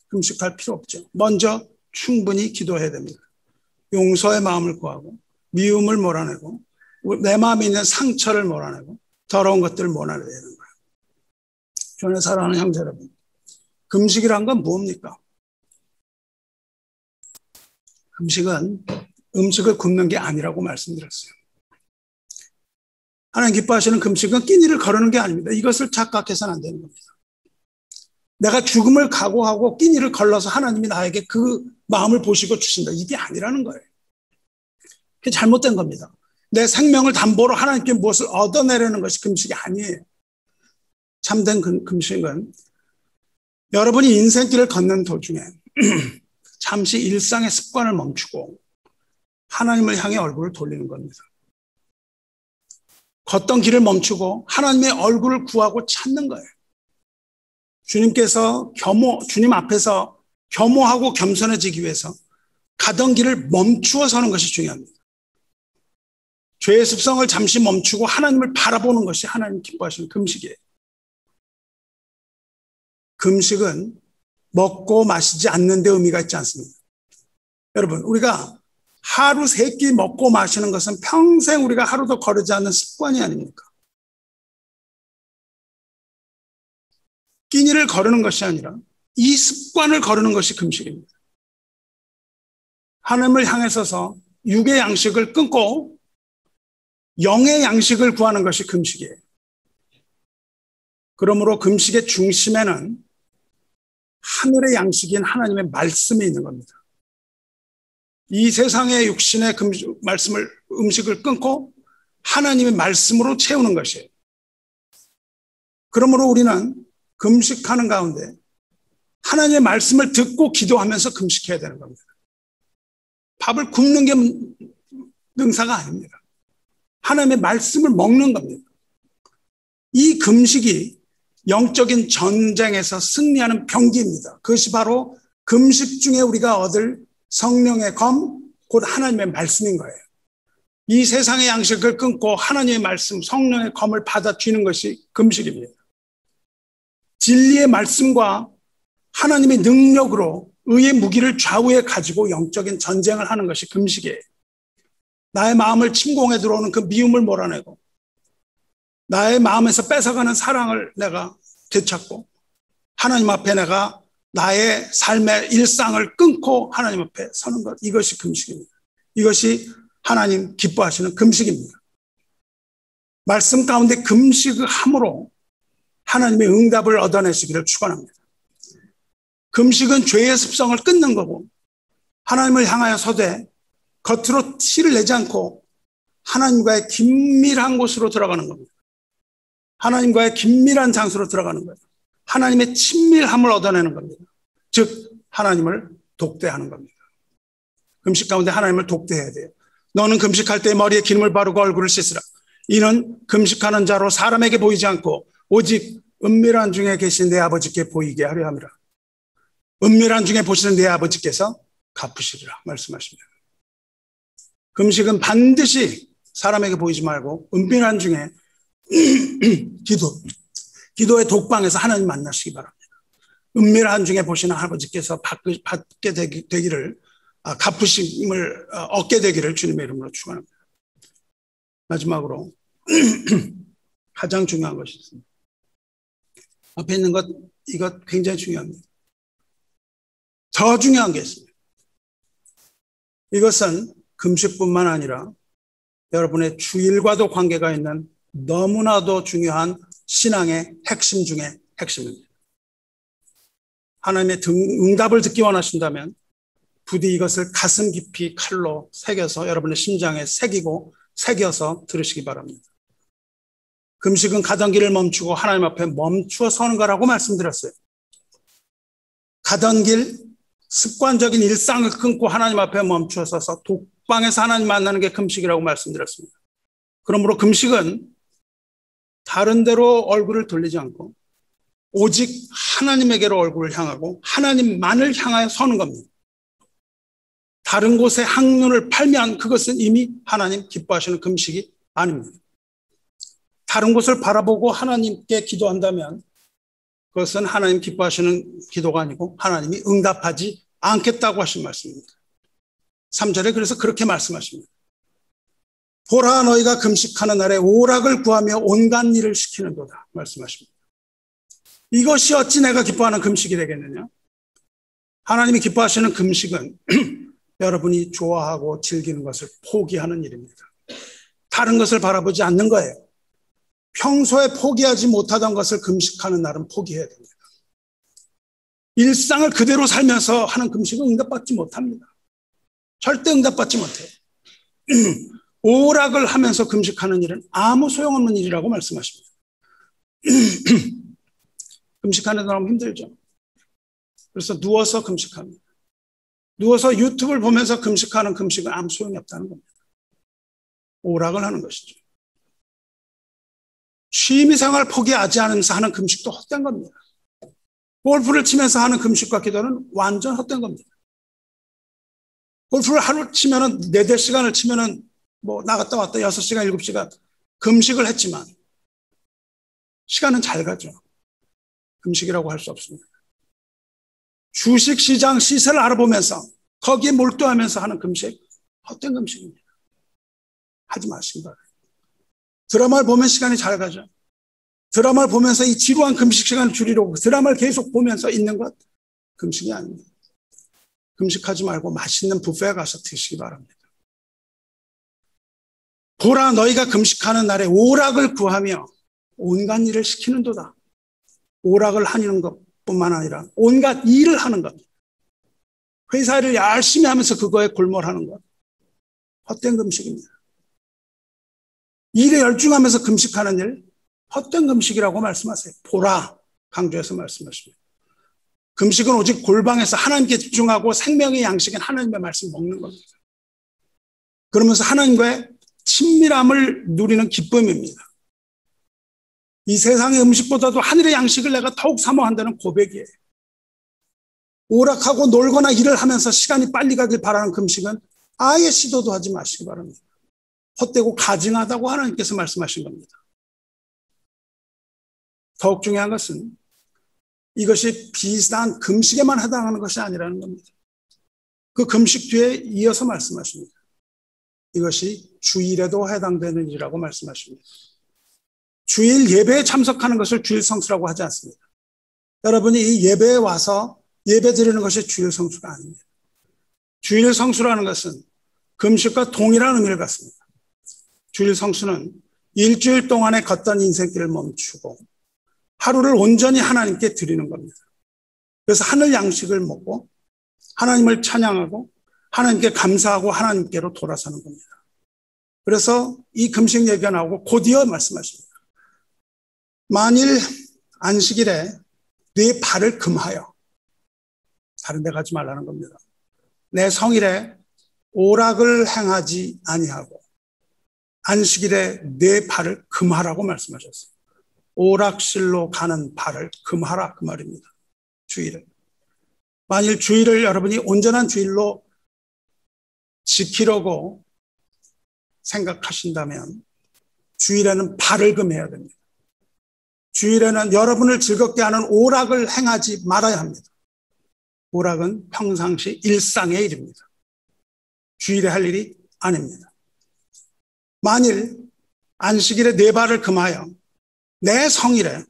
금식할 필요 없죠. 먼저 충분히 기도해야 됩니다. 용서의 마음을 구하고 미움을 몰아내고 내 마음에 있는 상처를 몰아내고 더러운 것들을 몰아내야 되는 거예요. 주안에 사랑하는 형제 여러분, 금식이란 건 뭡니까? 금식은 음식을 굶는 게 아니라고 말씀드렸어요. 하나님 기뻐하시는 금식은 끼니를 거르는 게 아닙니다. 이것을 착각해서는 안 되는 겁니다. 내가 죽음을 각오하고 끼니를 걸러서 하나님이 나에게 그 마음을 보시고 주신다. 이게 아니라는 거예요. 그게 잘못된 겁니다. 내 생명을 담보로 하나님께 무엇을 얻어내려는 것이 금식이 아니에요. 참된 금식은 여러분이 인생길을 걷는 도중에 잠시 일상의 습관을 멈추고 하나님을 향해 얼굴을 돌리는 겁니다. 걷던 길을 멈추고 하나님의 얼굴을 구하고 찾는 거예요. 주님 앞에서 겸허하고 겸손해지기 위해서 가던 길을 멈추어 서는 것이 중요합니다. 죄의 습성을 잠시 멈추고 하나님을 바라보는 것이 하나님 기뻐하시는 금식이에요. 금식은 먹고 마시지 않는 데 의미가 있지 않습니다. 여러분, 우리가 하루 3끼 먹고 마시는 것은 평생 우리가 하루도 거르지 않는 습관이 아닙니까? 끼니를 거르는 것이 아니라 이 습관을 거르는 것이 금식입니다. 하나님을 향해 서서 육의 양식을 끊고 영의 양식을 구하는 것이 금식이에요. 그러므로 금식의 중심에는 하늘의 양식인 하나님의 말씀이 있는 겁니다. 이 세상의 육신의 음식을 끊고 하나님의 말씀으로 채우는 것이에요. 그러므로 우리는 금식하는 가운데 하나님의 말씀을 듣고 기도하면서 금식해야 되는 겁니다. 밥을 굶는 게 능사가 아닙니다. 하나님의 말씀을 먹는 겁니다. 이 금식이 영적인 전쟁에서 승리하는 병기입니다. 그것이 바로 금식 중에 우리가 얻을 성령의 검, 곧 하나님의 말씀인 거예요. 이 세상의 양식을 끊고 하나님의 말씀, 성령의 검을 받아쥐는 것이 금식입니다. 진리의 말씀과 하나님의 능력으로 의의 무기를 좌우에 가지고 영적인 전쟁을 하는 것이 금식이에요. 나의 마음을 침공해 들어오는 그 미움을 몰아내고 나의 마음에서 뺏어가는 사랑을 내가 되찾고 하나님 앞에 내가 나의 삶의 일상을 끊고 하나님 앞에 서는 것, 이것이 금식입니다. 이것이 하나님 기뻐하시는 금식입니다. 말씀 가운데 금식을 함으로 하나님의 응답을 얻어내시기를 축원합니다. 금식은 죄의 습성을 끊는 거고 하나님을 향하여 서되 겉으로 티를 내지 않고 하나님과의 긴밀한 곳으로 들어가는 겁니다. 하나님과의 긴밀한 장소로 들어가는 거예요. 하나님의 친밀함을 얻어내는 겁니다. 즉 하나님을 독대하는 겁니다. 금식 가운데 하나님을 독대해야 돼요. 너는 금식할 때 머리에 기름을 바르고 얼굴을 씻으라. 이는 금식하는 자로 사람에게 보이지 않고 오직 은밀한 중에 계신 내 아버지께 보이게 하려 함이라. 은밀한 중에 보시는 내 아버지께서 갚으시리라 말씀하십니다. 금식은 반드시 사람에게 보이지 말고 은밀한 중에 기도의 독방에서 하나님 만나시기 바랍니다. 은밀한 중에 보시는 아버지께서 받게 되기를, 갚으심을 얻게 되기를 주님의 이름으로 축원합니다. 마지막으로 가장 중요한 것이 있습니다. 앞에 있는 것, 이것 굉장히 중요합니다. 더 중요한 게 있습니다. 이것은 금식뿐만 아니라 여러분의 주일과도 관계가 있는 너무나도 중요한 신앙의 핵심 중에 핵심입니다. 하나님의 응답을 듣기 원하신다면 부디 이것을 가슴 깊이 칼로 새겨서 여러분의 심장에 새겨서 들으시기 바랍니다. 금식은 가던 길을 멈추고 하나님 앞에 멈추어 서는 거라고 말씀드렸어요. 가던 길, 습관적인 일상을 끊고 하나님 앞에 멈추어 서서 독방에서 하나님 만나는 게 금식이라고 말씀드렸습니다. 그러므로 금식은 다른 데로 얼굴을 돌리지 않고 오직 하나님에게로 얼굴을 향하고 하나님만을 향하여 서는 겁니다. 다른 곳에 항문을 팔면 그것은 이미 하나님 기뻐하시는 금식이 아닙니다. 다른 곳을 바라보고 하나님께 기도한다면 그것은 하나님 기뻐하시는 기도가 아니고 하나님이 응답하지 않겠다고 하신 말씀입니다. 3절에 그래서 그렇게 말씀하십니다. 보라, 너희가 금식하는 날에 오락을 구하며 온갖 일을 시키는도다 말씀하십니다. 이것이 어찌 내가 기뻐하는 금식이 되겠느냐? 하나님이 기뻐하시는 금식은 여러분이 좋아하고 즐기는 것을 포기하는 일입니다. 다른 것을 바라보지 않는 거예요. 평소에 포기하지 못하던 것을 금식하는 날은 포기해야 됩니다. 일상을 그대로 살면서 하는 금식은 응답받지 못합니다. 절대 응답받지 못해요. 오락을 하면서 금식하는 일은 아무 소용없는 일이라고 말씀하십니다. 금식하는 사람 힘들죠. 그래서 누워서 금식합니다. 누워서 유튜브를 보면서 금식하는 금식은 아무 소용이 없다는 겁니다. 오락을 하는 것이죠. 취미생활 포기하지 않으면서 하는 금식도 헛된 겁니다. 골프를 치면서 하는 금식과 기도는 완전 헛된 겁니다. 골프를 하루 치면은 4-4시간을 치면은 뭐 나갔다 왔다 6시간, 7시간 금식을 했지만 시간은 잘 가죠. 금식이라고 할 수 없습니다. 주식시장 시세를 알아보면서 거기에 몰두하면서 하는 금식, 헛된 금식입니다. 하지 마시기 바랍니다. 드라마를 보면 시간이 잘 가죠. 드라마를 보면서 이 지루한 금식 시간을 줄이려고 드라마를 계속 보면서 있는 것, 금식이 아닙니다. 금식하지 말고 맛있는 뷔페에 가서 드시기 바랍니다. 보라, 너희가 금식하는 날에 오락을 구하며 온갖 일을 시키는도다. 오락을 하는 것뿐만 아니라 온갖 일을 하는 것. 회사 일을 열심히 하면서 그거에 골몰하는 것. 헛된 금식입니다. 일에 열중하면서 금식하는 일, 헛된 금식이라고 말씀하세요. 보라 강조해서 말씀하십니다. 금식은 오직 골방에서 하나님께 집중하고 생명의 양식인 하나님의 말씀 먹는 겁니다. 그러면서 하나님과의 친밀함을 누리는 기쁨입니다. 이 세상의 음식보다도 하늘의 양식을 내가 더욱 사모한다는 고백이에요. 오락하고 놀거나 일을 하면서 시간이 빨리 가길 바라는 금식은 아예 시도도 하지 마시기 바랍니다. 헛되고 가증하다고 하나님께서 말씀하신 겁니다. 더욱 중요한 것은 이것이 비슷한 금식에만 해당하는 것이 아니라는 겁니다. 그 금식 뒤에 이어서 말씀하십니다. 이것이 주일에도 해당되는 일이라고 말씀하십니다. 주일 예배에 참석하는 것을 주일 성수라고 하지 않습니다. 여러분이 이 예배에 와서 예배 드리는 것이 주일 성수가 아닙니다. 주일 성수라는 것은 금식과 동일한 의미를 갖습니다. 주일 성수는 일주일 동안에 걷던 인생길을 멈추고 하루를 온전히 하나님께 드리는 겁니다. 그래서 하늘 양식을 먹고 하나님을 찬양하고 하나님께 감사하고 하나님께로 돌아서는 겁니다. 그래서 이 금식 얘기가 나오고 곧이어 말씀하십니다. 만일 안식일에 네 발을 금하여, 다른 데 가지 말라는 겁니다. 내 성일에 오락을 행하지 아니하고 안식일에 네 발을 금하라고 말씀하셨어요. 오락실로 가는 발을 금하라 그 말입니다. 주일에. 만일 주일을 여러분이 온전한 주일로 지키려고 생각하신다면 주일에는 발을 금해야 됩니다. 주일에는 여러분을 즐겁게 하는 오락을 행하지 말아야 합니다. 오락은 평상시 일상의 일입니다. 주일에 할 일이 아닙니다. 만일 안식일에 네 발을 금하여 내 성일에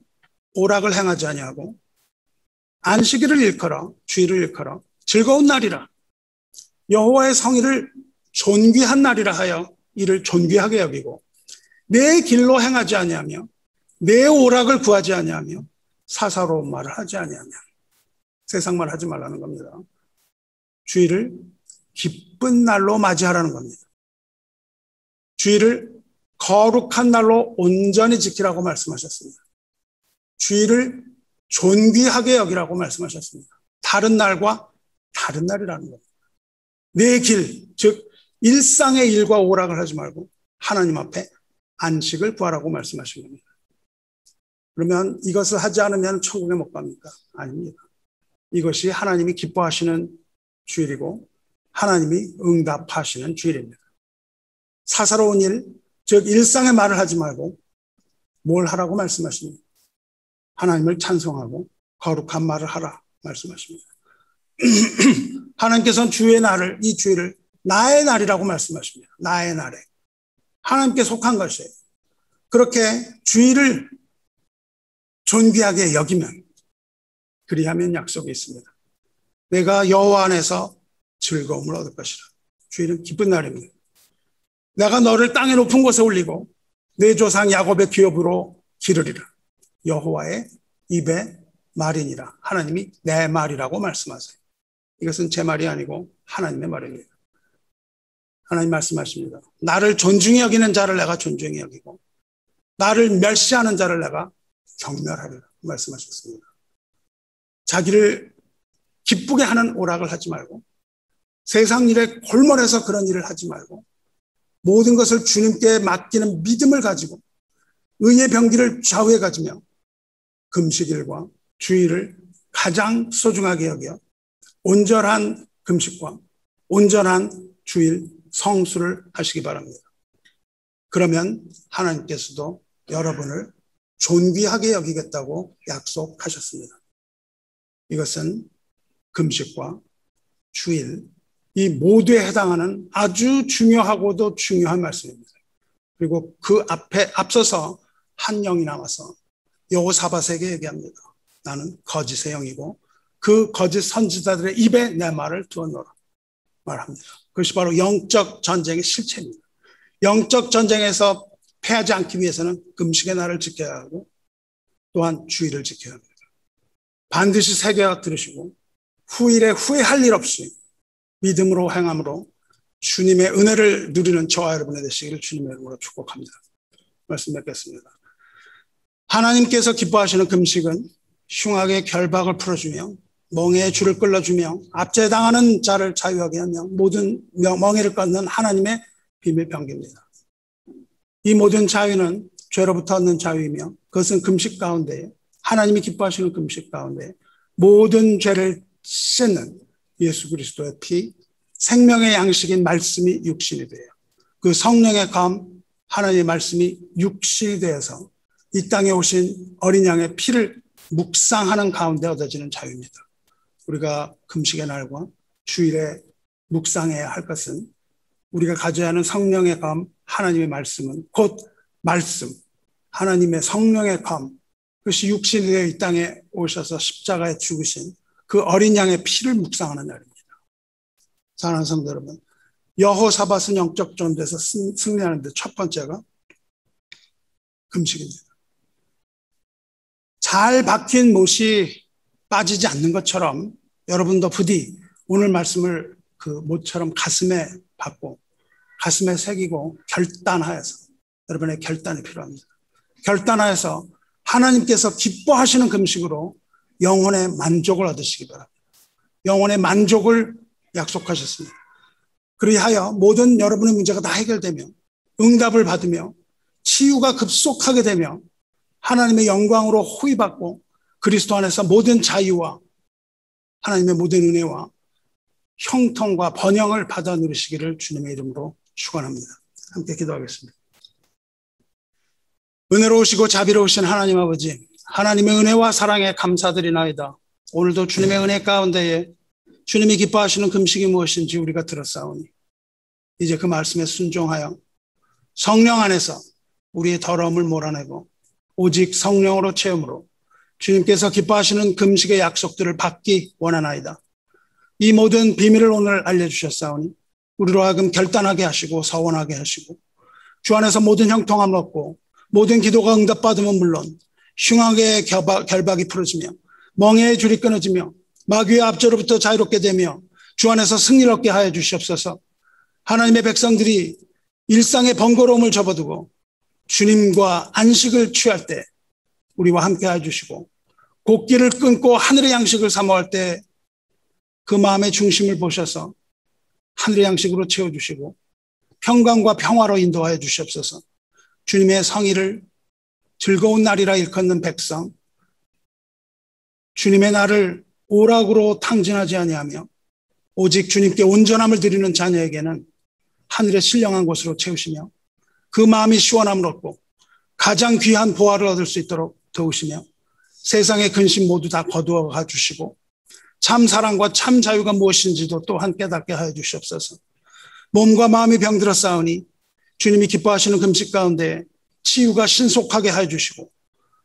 오락을 행하지 아니하고 안식일을 일컬어 주일을 일컬어 즐거운 날이라 여호와의 성일을 존귀한 날이라 하여 이를 존귀하게 여기고 내 길로 행하지 아니하며 내 오락을 구하지 아니하며 사사로운 말을 하지 아니하며 세상 말 하지 말라는 겁니다. 주일을 기쁜 날로 맞이하라는 겁니다. 주일을 거룩한 날로 온전히 지키라고 말씀하셨습니다. 주일을 존귀하게 여기라고 말씀하셨습니다. 다른 날과 다른 날이라는 겁니다. 내 길, 즉 일상의 일과 오락을 하지 말고 하나님 앞에 안식을 구하라고 말씀하신 겁니다. 그러면 이것을 하지 않으면 천국에 못 갑니까? 아닙니다. 이것이 하나님이 기뻐하시는 주일이고 하나님이 응답하시는 주일입니다. 사사로운 일, 즉 일상의 말을 하지 말고 뭘 하라고 말씀하십니까? 하나님을 찬송하고 거룩한 말을 하라 말씀하십니다. 하나님께서는 주의 날을, 이 주일을 나의 날이라고 말씀하십니다. 나의 날에 하나님께 속한 것이에요. 그렇게 주일을 존귀하게 여기면, 그리하면 약속이 있습니다. 내가 여호와 안에서 즐거움을 얻을 것이라. 주일은 기쁜 날입니다. 내가 너를 땅의 높은 곳에 올리고 내 조상 야곱의 기업으로 기르리라. 여호와의 입의 말이니라. 하나님이 내 말이라고 말씀하세요. 이것은 제 말이 아니고 하나님의 말입니다. 하나님 말씀하십니다. 나를 존중히 여기는 자를 내가 존중히 여기고 나를 멸시하는 자를 내가 경멸하리라 말씀하셨습니다. 자기를 기쁘게 하는 오락을 하지 말고 세상 일에 골몰해서 그런 일을 하지 말고 모든 것을 주님께 맡기는 믿음을 가지고 의의 병기를 좌우에 가지며 금식일과 주일을 가장 소중하게 여겨 온전한 금식과 온전한 주일 성수를 하시기 바랍니다. 그러면 하나님께서도 여러분을 존귀하게 여기겠다고 약속하셨습니다. 이것은 금식과 주일 이 모두에 해당하는 아주 중요하고도 중요한 말씀입니다. 그리고 그 앞서서 한 영이 나와서 여호사밧에게 얘기합니다. 나는 거짓의 영이고 그 거짓 선지자들의 입에 내 말을 두어놓으라 말합니다. 그것이 바로 영적 전쟁의 실체입니다. 영적 전쟁에서 패하지 않기 위해서는 금식의 날을 지켜야 하고 또한 주일을 지켜야 합니다. 반드시 새겨 들으시고 후일에 후회할 일 없이 믿음으로 행함으로 주님의 은혜를 누리는 저와 여러분의 되시기를 주님의 이름으로 축복합니다. 말씀 맺겠습니다. 하나님께서 기뻐하시는 금식은 흉악의 결박을 풀어주며 멍에의 줄을 끌어주며 압제당하는 자를 자유하게 하며 모든 멍에를 끊는 하나님의 비밀 병기입니다. 이 모든 자유는 죄로부터 얻는 자유이며 그것은 금식 가운데 하나님이 기뻐하시는 금식 가운데 모든 죄를 씻는 예수 그리스도의 피, 생명의 양식인 말씀이 육신이 돼요. 그 성령의 감 하나님의 말씀이 육신이 되어서 이 땅에 오신 어린 양의 피를 묵상하는 가운데 얻어지는 자유입니다. 우리가 금식의 날과 주일에 묵상해야 할 것은 우리가 가져야 하는 성령의 감 하나님의 말씀은 곧 말씀, 하나님의 성령의 감, 그것이 육신이 되어 이 땅에 오셔서 십자가에 죽으신 그 어린 양의 피를 묵상하는 날입니다. 사랑하는 성도 여러분, 여호사밧은 영적 전투에서 승리하는데 첫 번째가 금식입니다. 잘 박힌 못이 빠지지 않는 것처럼 여러분도 부디 오늘 말씀을 그 못처럼 가슴에 박고 가슴에 새기고 결단하여서 여러분의 결단이 필요합니다. 결단하여서 하나님께서 기뻐하시는 금식으로 영혼의 만족을 얻으시기 바랍니다. 영혼의 만족을 약속하셨습니다. 그리하여 모든 여러분의 문제가 다 해결되며 응답을 받으며 치유가 급속하게 되며 하나님의 영광으로 호위받고 그리스도 안에서 모든 자유와 하나님의 모든 은혜와 형통과 번영을 받아 누리시기를 주님의 이름으로 축원합니다. 함께 기도하겠습니다. 은혜로우시고 자비로우신 하나님 아버지, 하나님의 은혜와 사랑에 감사드리나이다. 오늘도 주님의 은혜 가운데에 주님이 기뻐하시는 금식이 무엇인지 우리가 들었사오니 이제 그 말씀에 순종하여 성령 안에서 우리의 더러움을 몰아내고 오직 성령으로 채움으로 주님께서 기뻐하시는 금식의 약속들을 받기 원하나이다. 이 모든 비밀을 오늘 알려주셨사오니 우리로 하여금 결단하게 하시고 서원하게 하시고 주 안에서 모든 형통함을 얻고 모든 기도가 응답받으면 물론 흉악의 결박이 풀어지며 멍에의 줄이 끊어지며 마귀의 압제로부터 자유롭게 되며 주 안에서 승리를 얻게 하여 주시옵소서. 하나님의 백성들이 일상의 번거로움을 접어두고 주님과 안식을 취할 때 우리와 함께 해주시고 곡기를 끊고 하늘의 양식을 사모할 때 그 마음의 중심을 보셔서 하늘의 양식으로 채워주시고 평강과 평화로 인도하여 주시옵소서. 주님의 성의를 즐거운 날이라 일컫는 백성, 주님의 날을 오락으로 탕진하지 아니하며 오직 주님께 온전함을 드리는 자녀에게는 하늘의 신령한 곳으로 채우시며 그 마음이 시원함을 얻고 가장 귀한 보화를 얻을 수 있도록 도우시며 세상의 근심 모두 다 거두어 가주시고 참 사랑과 참 자유가 무엇인지도 또한 깨닫게 하여 주시옵소서. 몸과 마음이 병들어 싸우니 주님이 기뻐하시는 금식 가운데 치유가 신속하게 하여 주시고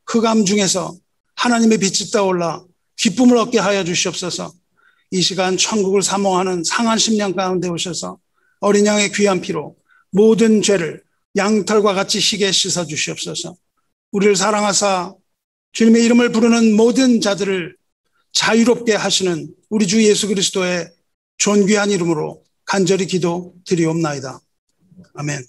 흑암 중에서 하나님의 빛이 떠올라 기쁨을 얻게 하여 주시옵소서. 이 시간 천국을 사모하는 상한 심령 가운데 오셔서 어린 양의 귀한 피로 모든 죄를 양털과 같이 희게 씻어 주시옵소서. 우리를 사랑하사 주님의 이름을 부르는 모든 자들을 자유롭게 하시는 우리 주 예수 그리스도의 존귀한 이름으로 간절히 기도 드리옵나이다. 아멘.